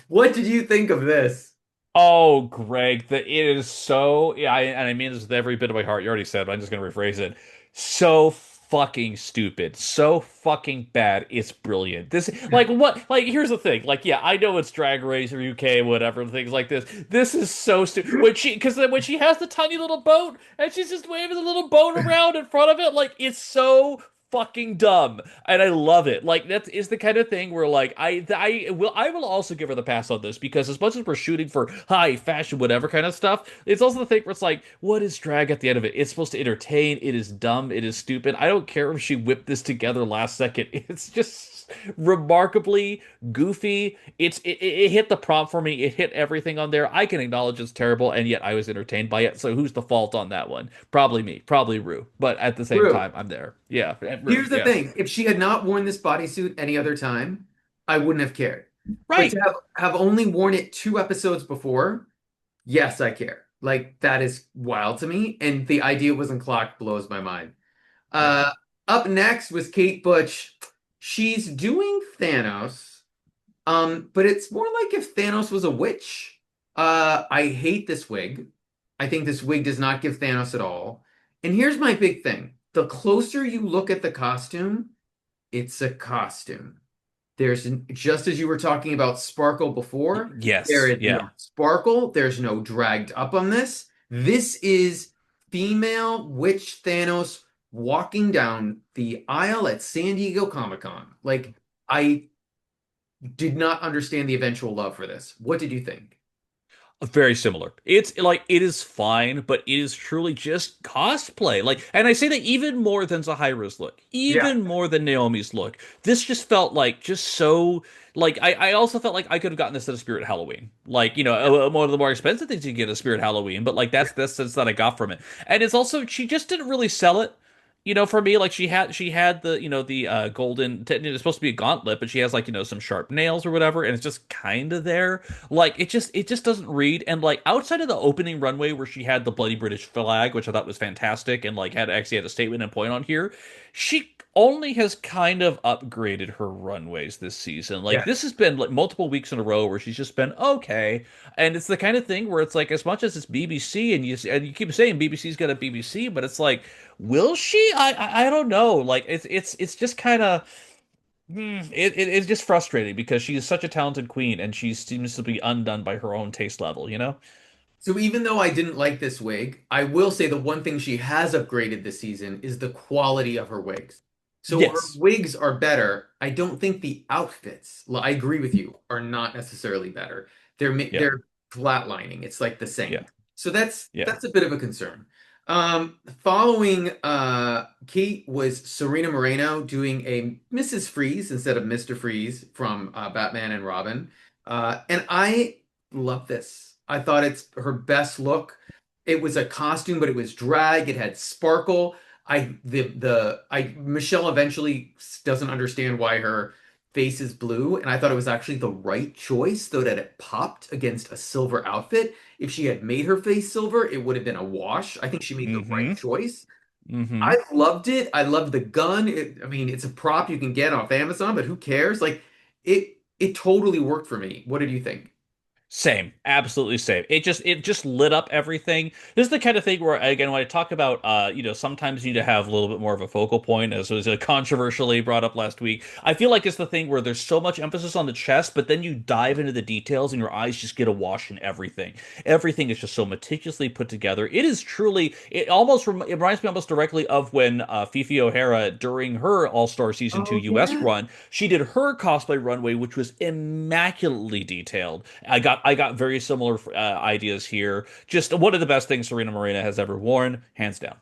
What did you think of this? Oh, Greg, it is so. Yeah, and I mean this with every bit of my heart. You already said, but I'm just gonna rephrase it. So fucking stupid, so fucking bad. It's brilliant. This, like, what? Like, here's the thing. Like, yeah, I know it's Drag Race or UK, whatever, things like this. This is so stupid. Because then when she has the tiny little boat and she's just waving the little boat around in front of it, like, it's so fucking dumb, and I love it. Like that is the kind of thing where like I will also give her the pass on this because as much as we're shooting for high fashion whatever kind of stuff, it's also the thing where it's like, what is drag at the end of it? It's supposed to entertain. It is dumb. It is stupid. I don't care if she whipped this together last second. It's just remarkably goofy. It hit the prompt for me. It hit everything on there. I can acknowledge it's terrible, and yet I was entertained by it. So who's the fault on that one? Probably me. Probably Rue. But at the same True. time, I'm there. Yeah, Rue. Here's the Yeah. thing. If she had not worn this bodysuit any other time, I wouldn't have cared. But to Right. have only worn it 2 episodes before, yes, I care. Like that is wild to me. And the idea it wasn't clocked blows my mind. Yeah. Uh, Up next was Kate Butch. She's doing Thanos, but it's more like if Thanos was a witch. I hate this wig. I think this wig does not give Thanos at all. And here's my big thing. The closer you look at the costume, it's a costume. Just as you were talking about sparkle before, there Yes. is no Yeah. sparkle. There's no dragged up on this. This is female witch Thanos walking down the aisle at San Diego Comic-Con. Like, I did not understand the eventual love for this. What did you think? Very similar. It's like it is fine, but it is truly just cosplay. Like, and I say that even more than Zahira's look, Yeah. even more than Naomi's look. This just felt like just so. Like, I also felt like I could have gotten this at a Spirit Halloween. Like, one of the more expensive things you get at a Spirit Halloween, but like that's the sense that I got from it. And it's also she just didn't really sell it. For me, like she had the golden. It's supposed to be a gauntlet, but she has like some sharp nails or whatever, and it's just kind of there. Like it just doesn't read. And like outside of the opening runway where she had the bloody British flag, which I thought was fantastic, and like had a statement and point on here, she only has kind of upgraded her runways this season. Like Yeah. this has been like multiple weeks in a row where she's just been okay, and it's the kind of thing where it's like as much as it's BBC and you keep saying BBC's got a BBC, but it's like will she? I don't know. Like it's just kind of it's just frustrating because she is such a talented queen and she seems to be undone by her own taste level, you know? So even though I didn't like this wig, I will say the one thing she has upgraded this season is the quality of her wigs. So her Yes. wigs are better. I don't think the outfits, well, I agree with you, are not necessarily better. Yeah. They're flatlining. It's like the Yeah. same. So that's Yeah. that's a bit of a concern. Following Kate was Serena Moreno doing a Mrs. Freeze instead of Mr. Freeze from Batman and Robin. And I love this. I thought it's her best look. It was a costume, but it was drag. It had sparkle. I Michelle eventually doesn't understand why her face is blue, and I thought it was actually the right choice, though that it popped against a silver outfit. If she had made her face silver, it would have been a wash. I think she made the right Mm-hmm. choice. Mm-hmm. I loved it. I loved the gun. I mean, it's a prop you can get off Amazon, but who cares? Like it totally worked for me. What did you think? Same, absolutely same. It just lit up everything. This is the kind of thing where again, when I talk about sometimes you need to have a little bit more of a focal point, as was controversially brought up last week. I feel like it's the thing where there's so much emphasis on the chest, but then you dive into the details and your eyes just get awash in everything. Everything is just so meticulously put together. It is truly. It reminds me almost directly of when Phi Phi O'Hara during her All Star Season 2 Oh US yeah. run, she did her cosplay runway, which was immaculately detailed. I got very similar ideas here. Just one of the best things Serena Morena has ever worn, hands down.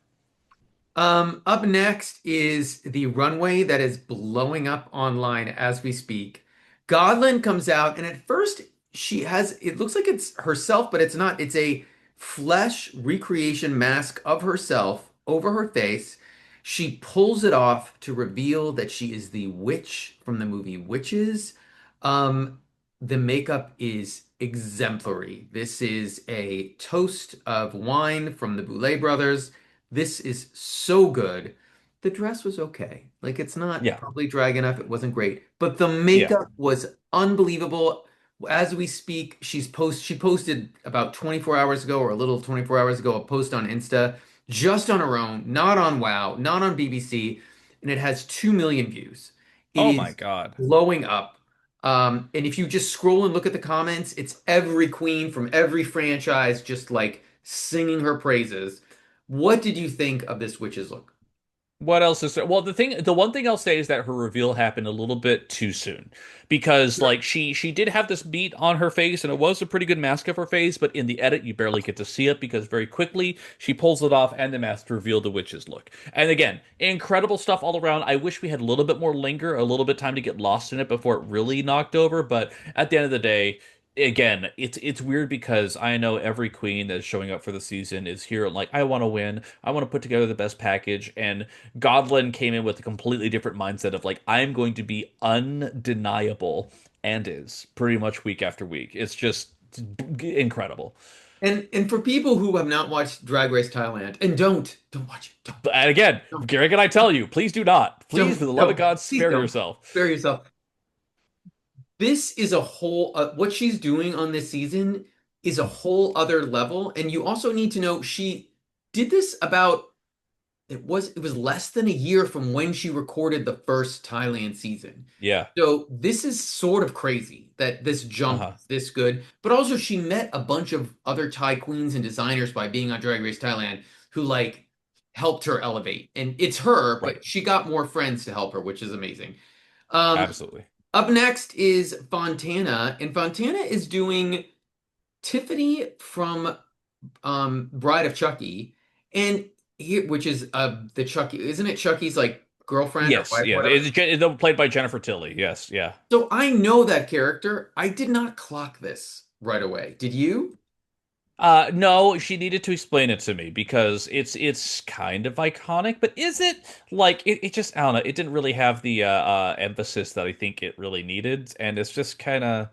Up next is the runway that is blowing up online as we speak. Godlin comes out, and at first it looks like it's herself, but it's not. It's a flesh recreation mask of herself over her face. She pulls it off to reveal that she is the witch from the movie Witches. Um, the makeup is exemplary. This is a toast of wine from the Boulet brothers. This is so good. The dress was okay. Like it's not Yeah, probably drag enough. It wasn't great, but the yeah. makeup was unbelievable. As we speak, she posted about 24 hours ago or a little 24 hours ago a post on Insta just on her own, not on Wow, not on BBC, and it has 2 million views. It Oh my is God. blowing up. And if you just scroll and look at the comments, it's every queen from every franchise just like singing her praises. What did you think of this witch's look? What else is there? Well, the one thing I'll say is that her reveal happened a little bit too soon, because like she did have this beat on her face, and it was a pretty good mask of her face, but in the edit you barely get to see it because very quickly she pulls it off, and the mask revealed the witch's look. And again, incredible stuff all around. I wish we had a little bit more linger, a little bit time to get lost in it before it really knocked over, but at the end of the day, again, it's weird because I know every queen that's showing up for the season is here like I want to win, I want to put together the best package, and Godlin came in with a completely different mindset of like I'm going to be undeniable, and is pretty much week after week. It's just incredible. And for people who have not watched Drag Race Thailand, and don't watch it. Don't, And again, don't, Garrick and I tell you, please do not. Please, for the love of don't. God, Please spare don't. yourself. Spare yourself. This is a whole what she's doing on this season is a whole other level. And you also need to know she did this about it was less than a year from when she recorded the first Thailand season. Yeah. So this is sort of crazy that this jump Uh-huh. is this good. But also she met a bunch of other Thai queens and designers by being on Drag Race Thailand who like helped her elevate. And it's her, Right. but she got more friends to help her, which is amazing. Um, Absolutely. Up next is Fontana, and Fontana is doing Tiffany from Bride of Chucky, and here, which is the Chucky, isn't it Chucky's like girlfriend or Yes. wife, Yeah. whatever? It's played by Jennifer Tilly. Yes. Yeah. So I know that character. I did not clock this right away. Did you? No, she needed to explain it to me because it's kind of iconic, but is it like it just I don't know, it didn't really have the emphasis that I think it really needed, and it's just kind of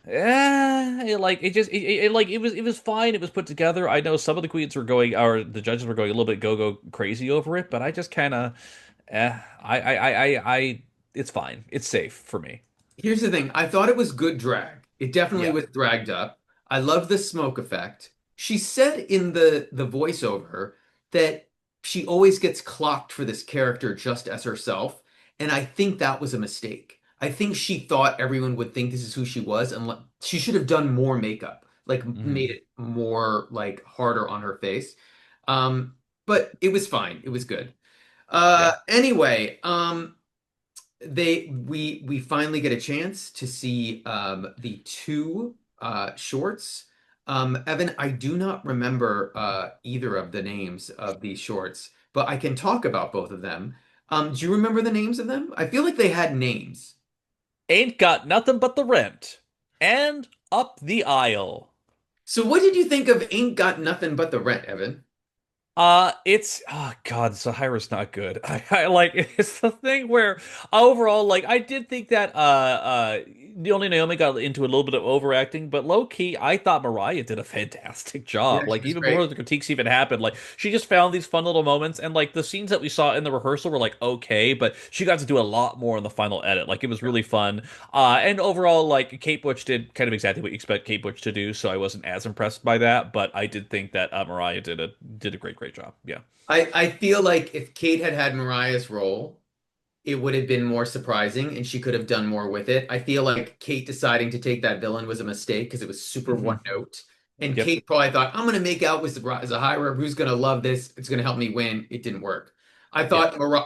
like it was fine, it was put together. I know some of the queens were going or the judges were going a little bit go crazy over it, but I just kind of I it's fine. It's safe for me. Here's the thing. I thought it was good drag. It definitely Yeah. was dragged up. I love the smoke effect. She said in the voiceover that she always gets clocked for this character just as herself, and I think that was a mistake. I think she thought everyone would think this is who she was, and she should have done more makeup, like made Mhm. it more like harder on her face. Um, but it was fine. It was good. Yeah. Anyway, we finally get a chance to see the two shorts. Evan, I do not remember either of the names of these shorts, but I can talk about both of them. Do you remember the names of them? I feel like they had names. Ain't got nothing but the rent. And up the aisle. So what did you think of Ain't Got Nothing But the Rent, Evan? It's oh God, Zahirah's not good. I like it's the thing where overall, like I did think that the only Naomi got into a little bit of overacting, but low key, I thought Mariah did a fantastic Yeah, job. she Like was even before great. the critiques even happened, like she just found these fun little moments, and like the scenes that we saw in the rehearsal were like okay, but she got to do a lot more in the final edit. Like it was really fun. And overall, like Kate Butch did kind of exactly what you expect Kate Butch to do, so I wasn't as impressed by that. But I did think that Mariah did a great job. Yeah. I feel like if Kate had had Mariah's role, it would have been more surprising and she could have done more with it. I feel like Kate deciding to take that villain was a mistake because it was super one Hmm. note. And Yep. Kate probably thought, I'm going to make out with Zahira. Who's going to love this? It's going to help me win. It didn't work. Yeah.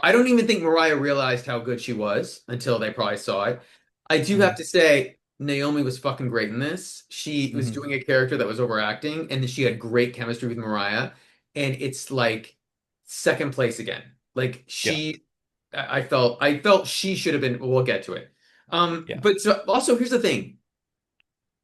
I don't even think Mariah realized how good she was until they probably saw it. I do have Hmm. to say, Naomi was fucking great in this. She was Hmm. doing a character that was overacting and she had great chemistry with Mariah. And it's like second place again. Like Yeah. I felt she should have been. We'll get to it. Yeah. But so also here's the thing: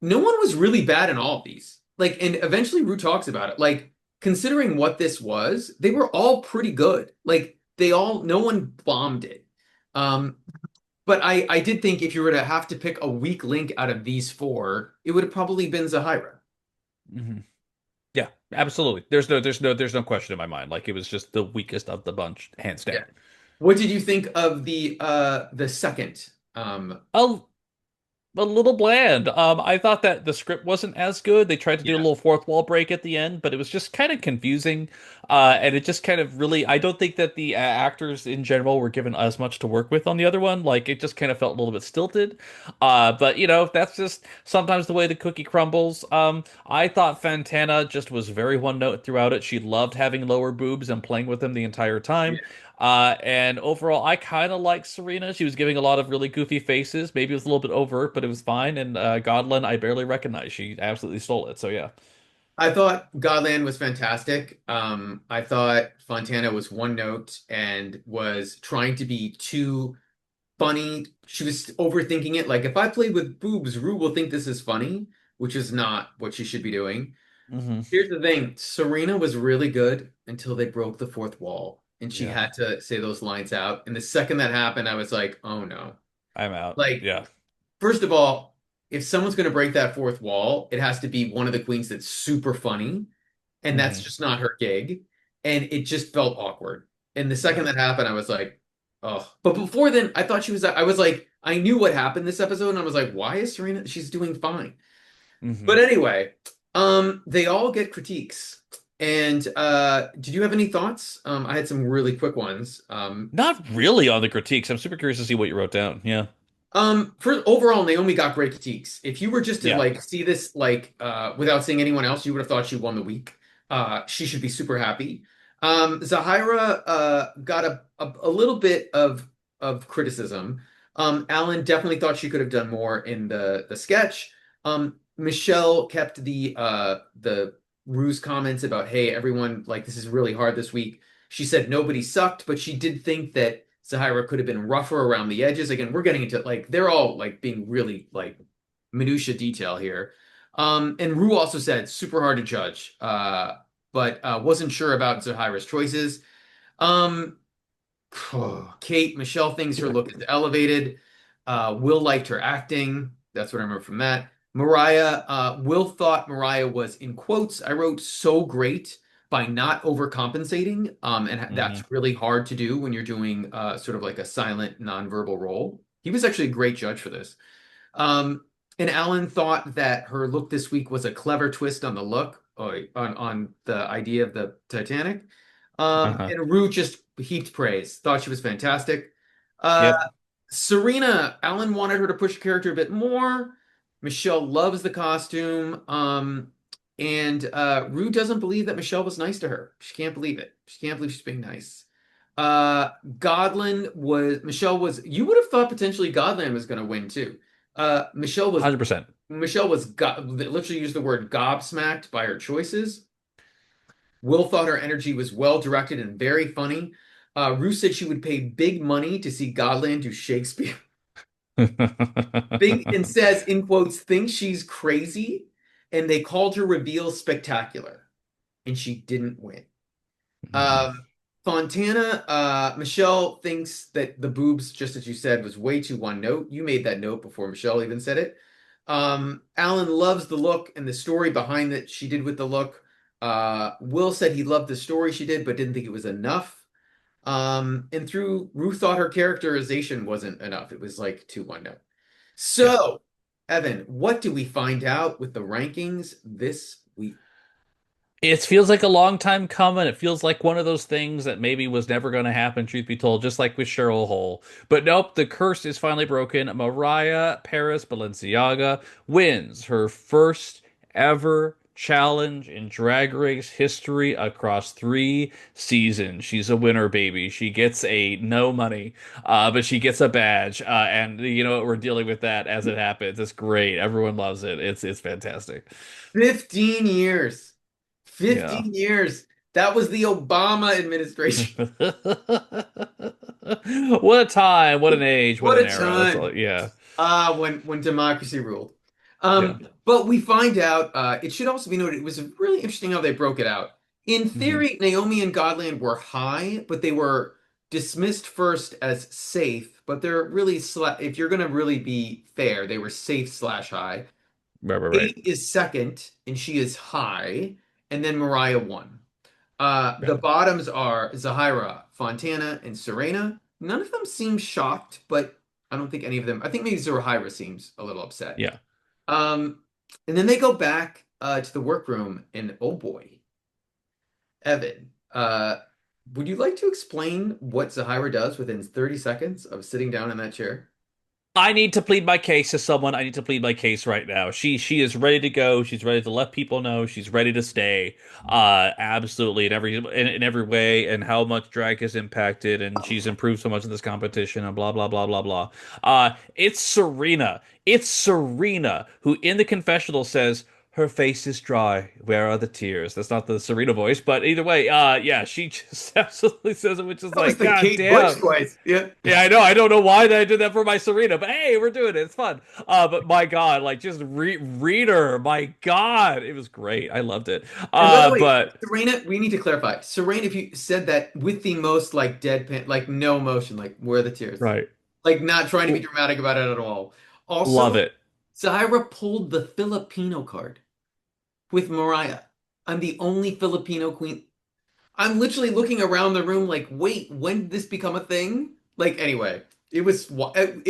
no one was really bad in all of these. Like, and eventually Rue talks about it. Like, considering what this was, they were all pretty good. Like, no one bombed it. Um, but I did think if you were to have to pick a weak link out of these four, it would have probably been Zahira. Hmm. Yeah. Absolutely. There's no question in my mind. Like it was just the weakest of the bunch, hands Yeah. down. What did you think of the second? A a little bland. I thought that the script wasn't as good. They tried to do a Yeah. little fourth wall break at the end, but it was just kind of confusing. And it just kind of really, I don't think that the actors in general were given as much to work with on the other one. Like it just kind of felt a little bit stilted. But you know, that's just sometimes the way the cookie crumbles. I thought Fantana just was very one note throughout it. She loved having lower boobs and playing with them the entire time. And overall, I kind of like Serena. She was giving a lot of really goofy faces. Maybe it was a little bit overt, but it was fine. And Godlin, I barely recognized. She absolutely stole it. So yeah. I thought Godland was fantastic. I thought Fontana was one note and was trying to be too funny. She was overthinking it. Like, if I play with boobs, Rue will think this is funny, which is not what she should be doing. Hmm. Here's the thing, Serena was really good until they broke the fourth wall and she Yeah. had to say those lines out. And the second that happened, I was like, oh no. I'm out. Like, Yeah. first of all, if someone's going to break that fourth wall, it has to be one of the queens that's super funny, and that's Hmm. just not her gig. And it just felt awkward. And the second Yeah. that happened, I was like, oh. But before then, I thought she was, I was like, I knew what happened this episode, and I was like, why is Serena? She's doing fine. Hmm. But anyway, they all get critiques. And did you have any thoughts? I had some really quick ones. Not really on the critiques. I'm super curious to see what you wrote down. Yeah. For overall, Naomi got great critiques. If you were just to Yeah. like see this like without seeing anyone else, you would have thought she won the week. She should be super happy. Zahira got a little bit of criticism. Alan definitely thought she could have done more in the sketch. Michelle kept the Rue's comments about, hey, everyone, like this is really hard this week. She said nobody sucked, but she did think that Zahira could have been rougher around the edges. Again, we're getting into like they're all like being really like minutia detail here. And Rue also said super hard to judge, but wasn't sure about Zahira's choices. Um, Kate, Michelle thinks her look is elevated. Will liked her acting. That's what I remember from that. Mariah, Will thought Mariah was in quotes. I wrote so great by not overcompensating. And Hmm. that's really hard to do when you're doing sort of like a silent nonverbal role. He was actually a great judge for this. Um, and Alan thought that her look this week was a clever twist on the look, on the idea of the Titanic. Uh-huh. And Rue just heaped praise, thought she was fantastic. Uh, Yep. Serena, Alan wanted her to push the character a bit more. Michelle loves the costume. And Rue doesn't believe that Michelle was nice to her. She can't believe it. She can't believe she's being nice. Godlin was Michelle was you would have thought potentially Godlin was going to win too. Michelle was 100%. literally used the word gobsmacked by her choices. Will thought her energy was well directed and very funny. Rue said she would pay big money to see Godland do Shakespeare. Think and says in quotes, thinks she's crazy, and they called her reveal spectacular, and she didn't win. Mhm. Um, Fontana, Michelle thinks that the boobs, just as you said, was way too one note. You made that note before Michelle even said it. Alan loves the look and the story behind that she did with the look. Will said he loved the story she did, but didn't think it was enough. And through Ruth thought her characterization wasn't enough. It was like too one note. Yeah. So, Evan, what do we find out with the rankings this week? It feels like a long time coming. It feels like one of those things that maybe was never going to happen, truth be told, just like with Cheryl Hole. But nope, the curse is finally broken. Mariah Paris Balenciaga wins her first ever challenge in Drag Race history across 3 seasons. She's a winner, baby. She gets a no money, but she gets a badge. And you know what? We're dealing with that as it happens. It's great. Everyone loves it. It's fantastic. 15 years. Yeah. 15 years. That was the Obama administration. What a time, what an age, what What an a era. That's all. time. Yeah. When democracy ruled. Yeah. But we find out, it should also be noted, it was really interesting how they broke it out. In Hmm. theory, Naomi and Godland were high, but they were dismissed first as safe. But they're really, if you're going to really be fair, they were safe slash high. Right, right, right. Kate is second, and she is high, and then Mariah won. The Yeah. bottoms are Zahirah, Fontana, and Serena. None of them seem shocked, but I don't think any of them. I think maybe Zahirah seems a little upset. Yeah. Um, and then they go back to the workroom, and oh boy, Evan, would you like to explain what Zahirah does within 30 seconds of sitting down in that chair? I need to plead my case to someone. I need to plead my case right now. She is ready to go. She's ready to let people know she's ready to stay. Absolutely in every way, and how much drag has impacted, and she's improved so much in this competition, and blah blah blah blah blah. It's Serena. It's Serena who in the confessional says her face is dry. Where are the tears? That's not the Serena voice, but either way, yeah, she just absolutely says it, which is That was like, the God Kate Butch damn. twice. Yeah. Yeah, I know. I don't know why I did that for my Serena, but hey, we're doing it. It's fun. But my God, like just read her. My God, it was great. I loved it. And by the way, But Serena, we need to clarify. Serena, if you said that with the most like deadpan, like no emotion, like where are the tears? right, Like not trying to be L- dramatic about it at all. love Also, it. Zahira pulled the Filipino card with Mariah. I'm the only Filipino queen. I'm literally looking around the room like, wait, when did this become a thing? Like anyway, it was bad.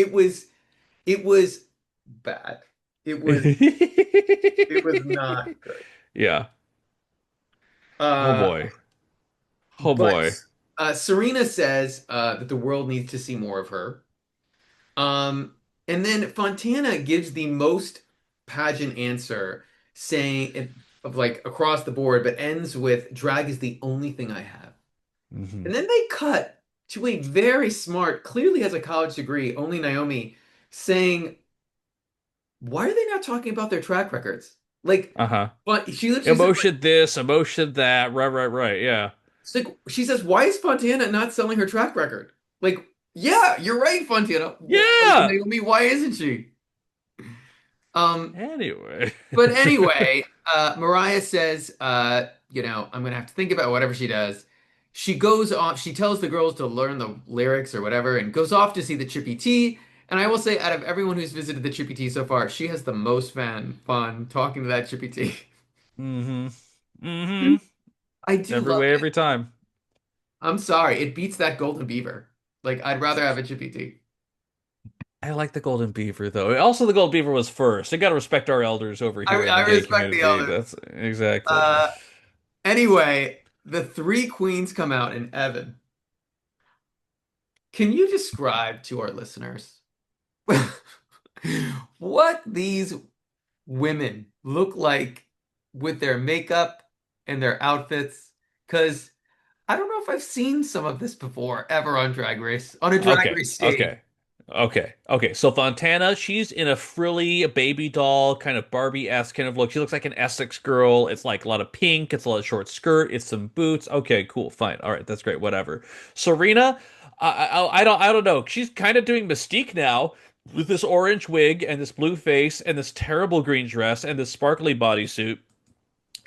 It was it was not good. Yeah. Oh Uh, boy. Oh but boy. Serena says that the world needs to see more of her. Um, and then Fontana gives the most pageant answer, saying of like across the board, but ends with drag is the only thing I have. Hmm. And then they cut to a very smart, clearly has a college degree, only Naomi, saying, why are they not talking about their track records? Like, Uh-huh. but she literally says, like, Emotion this, emotion that. Right, right, right. Yeah. it's like she says, why is Fontana not selling her track record? Like, yeah, you're right, Fontana. Yeah. Naomi, why isn't she? Um, Anyway. But anyway, Mariah says, I'm gonna have to think about whatever she does. She goes off, she tells the girls to learn the lyrics or whatever, and goes off to see the Chippy T. And I will say, out of everyone who's visited the Chippy T so far, she has the most fun talking to that Chippy T. Hmm. Hmm. I do Every love way, it. every time. I'm sorry, it beats that Golden Beaver. Like, I'd rather have a Chippy T. I like the Golden Beaver though. Also, the Golden Beaver was first. I gotta respect our elders over I, here in the I gay respect the community. elders. That's exactly. Uh, anyway, the three queens come out in Evan. Can you describe to our listeners what these women look like with their makeup and their outfits? Because I don't know if I've seen some of this before ever on Drag Race, on a Drag Okay, Race stage. okay, okay. So Fontana, she's in a frilly baby doll kind of Barbie-esque kind of look. She looks like an Essex girl. It's like a lot of pink. It's a lot of short skirt. It's some boots. Okay, cool, fine. All right, that's great. Whatever. Serena, I don't know. She's kind of doing Mystique now with this orange wig and this blue face and this terrible green dress and this sparkly bodysuit.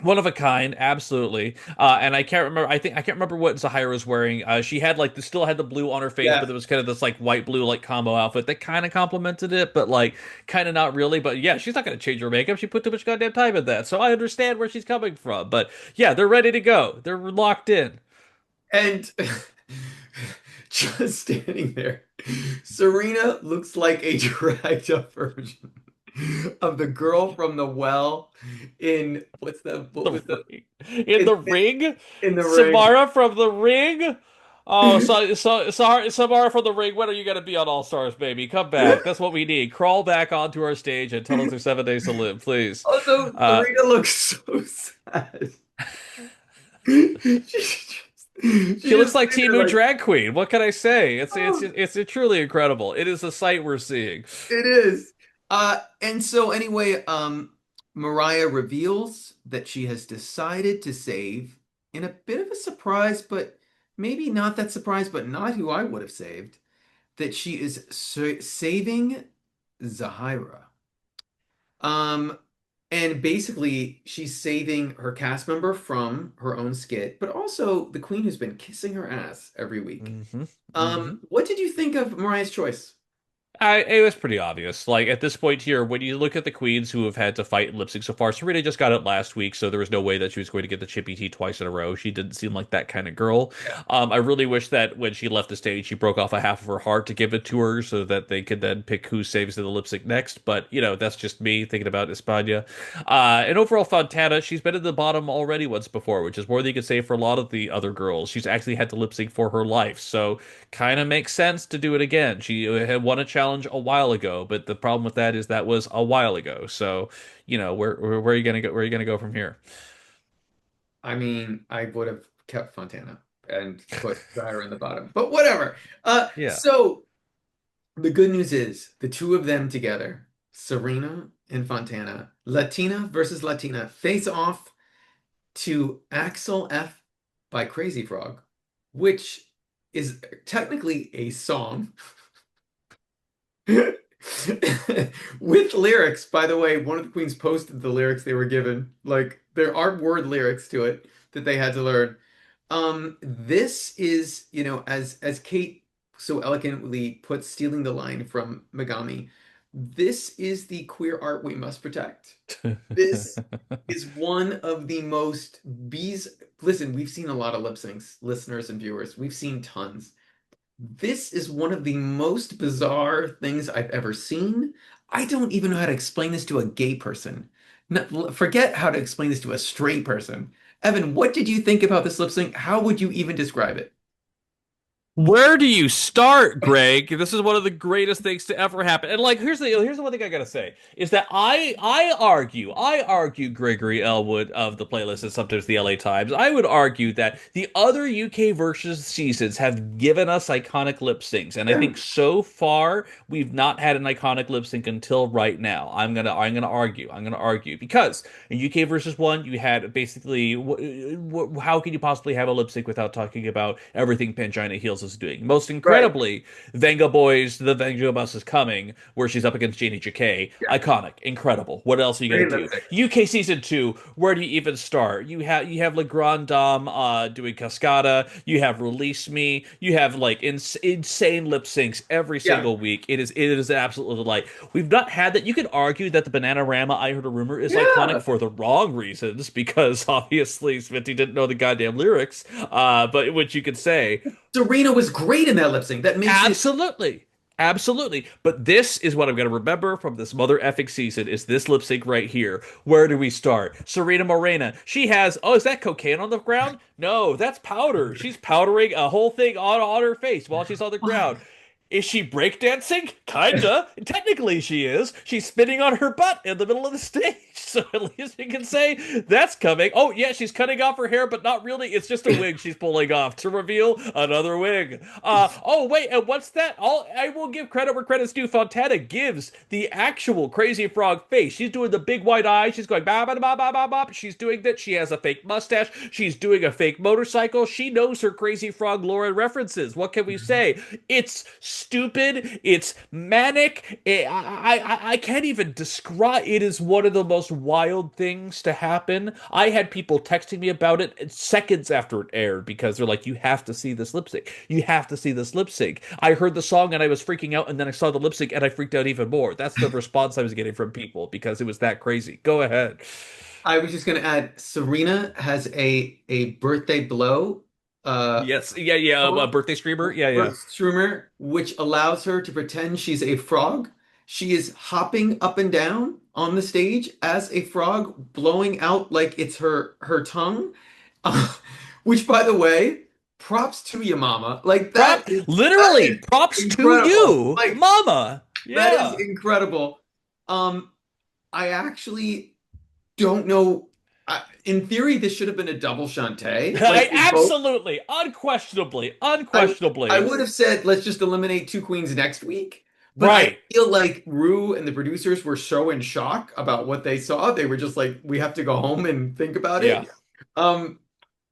One of a kind, absolutely. And I can't remember. I can't remember what Zahirah was wearing. She had like still had the blue on her face, but Yeah. there was kind of this like white blue like combo outfit that kind of complemented it, but like kind of not really. But yeah, she's not going to change her makeup. She put too much goddamn time in that, so I understand where she's coming from. But yeah, they're ready to go. They're locked in. And just standing there, Serena looks like a dragged up version of the girl from the well in what The was the ring. In the ring, in the ring. Samara from the ring. Oh, Samara from the ring. When are you gonna be on All Stars, baby? Come back. That's what we need. Crawl back onto our stage and tell us there's 7 days to live, please. Also, Uh, Serena looks so sad. She she looks just like sitting there Timu like, drag queen. What can I say? oh, It's truly incredible. It is a sight we're seeing. it is. And so anyway, Mariah reveals that she has decided to save in a bit of a surprise, but maybe not that surprise, but not who I would have saved, that she is saving Zahirah. Um, and basically, she's saving her cast member from her own skit, but also the queen who's been kissing her ass every week. Hmm. Hmm. What did you think of Mariah's choice? It was pretty obvious. Like at this point here, when you look at the queens who have had to fight in lip sync so far, Serena just got it last week, so there was no way that she was going to get the Chippy T twice in a row. She didn't seem like that kind of girl. Yeah. I really wish that when she left the stage, she broke off a half of her heart to give it to her, so that they could then pick who saves in the lip sync next. But that's just me thinking about España. And overall, Fontana, she's been at the bottom already once before, which is more than you could say for a lot of the other girls. She's actually had to lip sync for her life, so kind of makes sense to do it again. She had won a challenge a while ago, but the problem with that is that was a while ago. So, where are you gonna go? Where are you gonna go from here? I mean, I would have kept Fontana and put Zyra in the bottom, but whatever. Yeah. So the good news is the two of them together, Serena and Fontana, Latina versus Latina, face off to Axel F by Crazy Frog, which is technically a song with lyrics. By the way, one of the queens posted the lyrics they were given. Like there are word lyrics to it that they had to learn. This is, as Kate so elegantly put, stealing the line from Megami, this is the queer art we must protect. This is one of the most bees. Listen, we've seen a lot of lip syncs, listeners and viewers. We've seen tons. This is one of the most bizarre things I've ever seen. I don't even know how to explain this to a gay person. Forget how to explain this to a straight person. Evan, what did you think about this lip sync? How would you even describe it? Where do you start, Greg? This is one of the greatest things to ever happen. And like, here's the one thing I gotta say is that I argue Gregory Ellwood of the playlist and sometimes the LA Times. I would argue that the other UK versus seasons have given us iconic lip syncs, and I Yeah. think so far we've not had an iconic lip sync until right now. I'm gonna argue because in UK versus one, you had basically how can you possibly have a lip sync without talking about everything Pangina Heels is doing? Most Right. incredibly, Venga Boys, The Venga Bus is Coming, where she's up against Janie Jacquet. Yeah. Iconic, incredible. What else are you gonna Great lip do? sync. UK season two, where do you even start? You have Le Grand Dame doing Cascada. You have Release Me. You have like insane lip syncs every Yeah. single week. It is an absolute delight. We've not had that. You could argue that the Bananarama I Heard a Rumor is iconic Yeah. for the wrong reasons because obviously Smitty didn't know the goddamn lyrics. But which you could say, Serena was great in that lip sync. That makes it. absolutely. Absolutely. But this is what I'm going to remember from this mother effing season is this lip sync right here. Where do we start? Serena Morena. She has, oh, is that cocaine on the ground? No, that's powder. She's powdering a whole thing on her face while she's on the ground. Is she breakdancing? Kinda. Technically she is. She's spinning on her butt in the middle of the stage. So at least we can say that's coming. Oh yeah, she's cutting off her hair, but not really. It's just a wig she's pulling off to reveal another wig. Oh wait, and what's that? I will give credit where credit's due. Fontana gives the actual Crazy Frog face. She's doing the big white eyes. She's going ba ba ba ba ba ba. She's doing that. She has a fake mustache. She's doing a fake motorcycle. She knows her Crazy Frog lore and references. What can we say? It's stupid. It's manic. I can't even describe. It is one of the most wild things to happen. I had people texting me about it seconds after it aired because they're like, "You have to see this lip sync. You have to see this lip sync." I heard the song and I was freaking out, and then I saw the lip sync and I freaked out even more. That's the response I was getting from people because it was that crazy. Go ahead. I was just going to add, Serena has a birthday blow Yes, yeah, yeah. A pose, birthday streamer. Yeah, yeah. streamer, which allows her to pretend she's a frog. She is hopping up and down on the stage as a frog, blowing out like it's her tongue. Uh, which, by the way, props to you, mama. Like that Literally, is props to incredible. you, Like mama. that is Yeah. incredible. I actually don't know. In theory, this should have been a double Shantae. Like I they both. absolutely, unquestionably, I unquestionably. would have said let's just eliminate two queens next week, but I Right. feel like Rue and the producers were so in shock about what they saw. They were just like, we have to go home and think about Yeah. it. Um,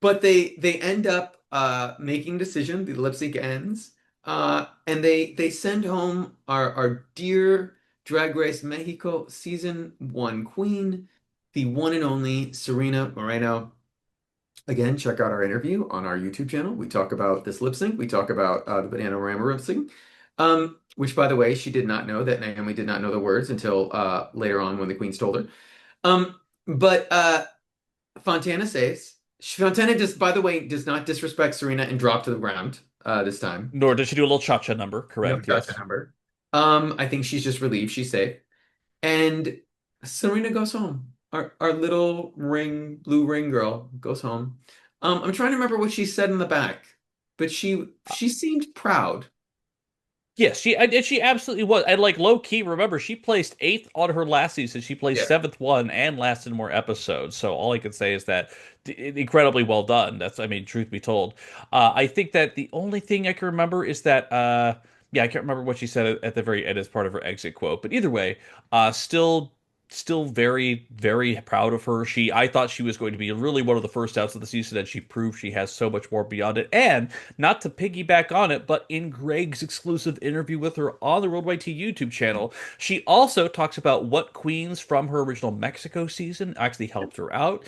but they end up making a decision. The lip sync ends, and they send home our dear Drag Race Mexico season 1 queen, the one and only Serena Moreno. Again, check out our interview on our YouTube channel. We talk about this lip sync. We talk about the Banana lip sync, which, by the way, she did not know that Naomi did not know the words until later on when the queens told her. But Fontana says, Fontana just, by the way, does not disrespect Serena and drop to the ground this time. Nor does she do a little cha-cha number. No Correct. gotcha Yes. number. I think she's just relieved she's safe. And Serena goes home. Our little blue ring girl goes home. I'm trying to remember what she said in the back, but she seemed proud. Yes, she absolutely was. And like low key, remember she placed eighth on her last season. She placed Yeah. seventh one and lasted more episodes. So all I can say is that incredibly well done. That's I mean, truth be told, I think that the only thing I can remember is that yeah, I can't remember what she said at the very end as part of her exit quote. But either way, still very very proud of her. I thought she was going to be really one of the first outs of the season, and she proved she has so much more beyond it. And not to piggyback on it, but in Greg's exclusive interview with her on the Worldwide T YouTube channel, she also talks about what queens from her original Mexico season actually helped her out,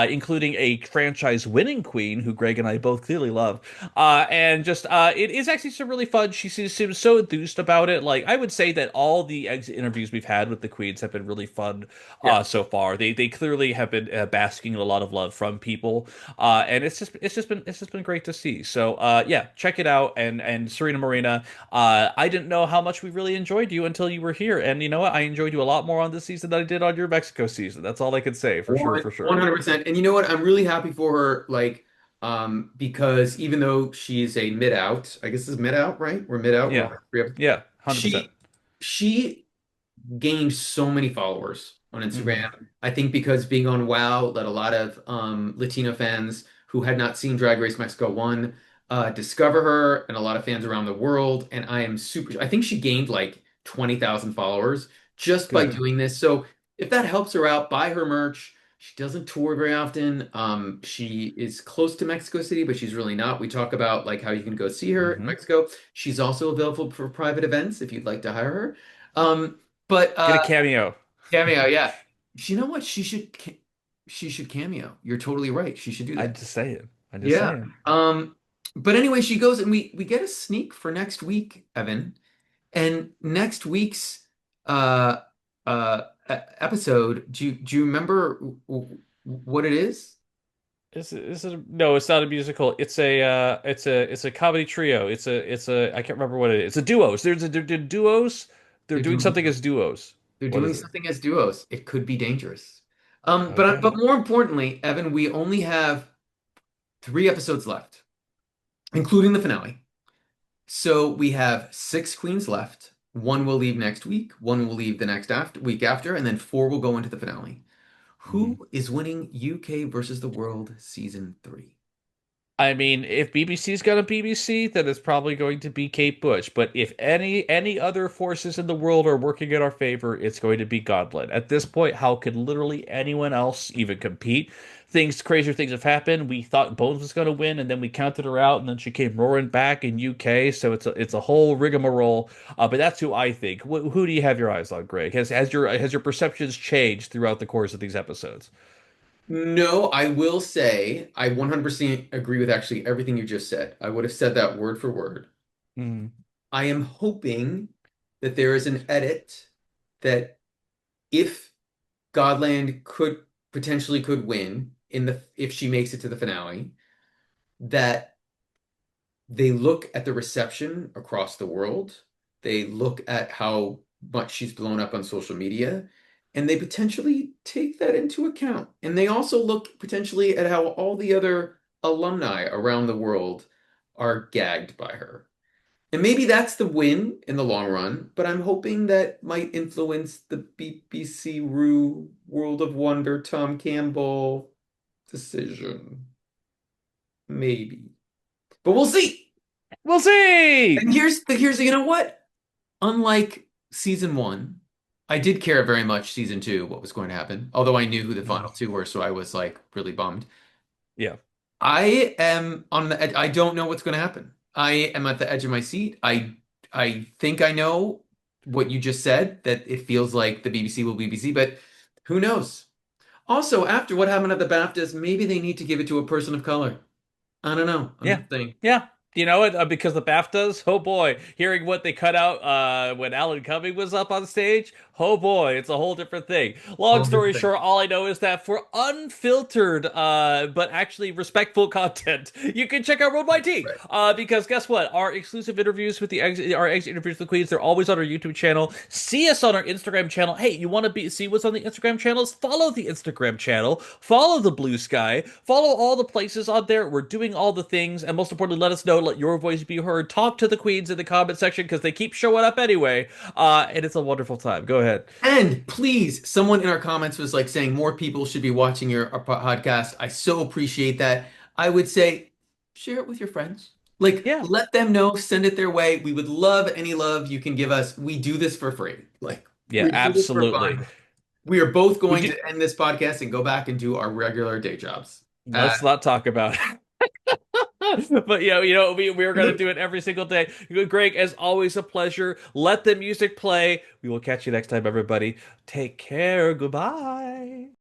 including a franchise winning queen who Greg and I both clearly love. And just it is actually some really fun. She seems so enthused about it. Like I would say that all the exit interviews we've had with the queens have been really fun Yeah. so far. They clearly have been basking in a lot of love from people, and it's just been great to see. So yeah, check it out. And Serena Morena, I didn't know how much we really enjoyed you until you were here, and you know what? I enjoyed you a lot more on this season than I did on your Mexico season. That's all I could say for sure, for sure. 100%. And you know what? I'm really happy for her, like, because even though she's a mid out, I guess this is mid out, right? We're mid out. Yeah, yeah, 100%. She she gained so many followers on Hmm. Instagram. I think because being on WoW let a lot of Latino fans who had not seen Drag Race Mexico 1 discover her, and a lot of fans around the world. And I am super, I think she gained like 20,000 followers just by Good. doing this. So if that helps her out, buy her merch. She doesn't tour very often. She is close to Mexico City, but she's really not. We talk about like how you can go see her in Hmm. Mexico. She's also available for private events if you'd like to hire her. But Get a cameo. cameo, yeah. You know what? She should cameo. You're totally right. She should do I'm that. just saying. I'm just Yeah. saying. But anyway, she goes and we get a sneak for next week, Evan. And next week's uh episode, do you remember what it is? No, it's not a musical. It's a comedy trio. I can't remember what it is. It's a duos. They're duos. They're They're doing doing something as duos. they're What doing is it? something as duos. It could be dangerous. Okay. But more importantly, Evan, we only have 3 episodes left, including the finale. So we have 6 queens left. One will leave next week, one will leave the next week after, and then 4 will go into the finale. Mhm. Who is winning UK versus the World season 3? I mean, if BBC's got a BBC, then it's probably going to be Kate Butch. But if any other forces in the world are working in our favor, it's going to be Godland. At this point, how could literally anyone else even compete? Crazier things have happened. We thought Bones was going to win, and then we counted her out, and then she came roaring back in UK. So it's a whole rigmarole. But that's who I think. Who do you have your eyes on, Greg? Has your perceptions changed throughout the course of these episodes? No, I will say I 100% agree with actually everything you just said. I would have said that word for word. Mm, I am hoping that there is an edit that if Godland could win in the if she makes it to the finale, that they look at the reception across the world. They look at how much she's blown up on social media, and they potentially take that into account. And they also look potentially at how all the other alumni around the world are gagged by her. And maybe that's the win in the long run, but I'm hoping that might influence the BBC Rue World of Wonder Tom Campbell decision. Maybe. But we'll see. we'll see. And here's you know what? Unlike season one, I did care very much season two what was going to happen. Although I knew who the Mm, final two were, so I was like really bummed. yeah. I am on the edge. I don't know what's going to happen. I am at the edge of my seat. I think I know what you just said, that it feels like the BBC will BBC, but who knows? Also, after what happened at the BAFTAs, maybe they need to give it to a person of color. I don't know. I'm Yeah. just saying. Yeah. You know it because the BAFTAs. Oh boy, hearing what they cut out when Alan Cumming was up on stage. Oh boy, it's a whole different thing. Long Whole different story thing. short, all I know is that for unfiltered but actually respectful content, you can check out Road by T. Right. Because guess what? Our exclusive interviews with our exit interviews with the queens, they're always on our YouTube channel. See us on our Instagram channel. Hey, you want to see what's on the Instagram channels? Follow the Instagram channel. Follow the Bluesky. Follow all the places on there. We're doing all the things, and most importantly, let us know. Let your voice be heard. Talk to the queens in the comment section because they keep showing up anyway. And it's a wonderful time. Go ahead. And please, someone in our comments was like saying more people should be watching our podcast. I so appreciate that. I would say share it with your friends. Like, Yeah. let them know, send it their way. We would love any love you can give us. We do this for free. Like, Yeah, we do this for absolutely. fun. We are both We going do. to end this podcast and go back and do our regular day jobs. Uh, Let's not talk about it. But we are gonna do it every single day. Greg, as always, a pleasure. Let the music play. We will catch you next time, everybody. Take care. Goodbye.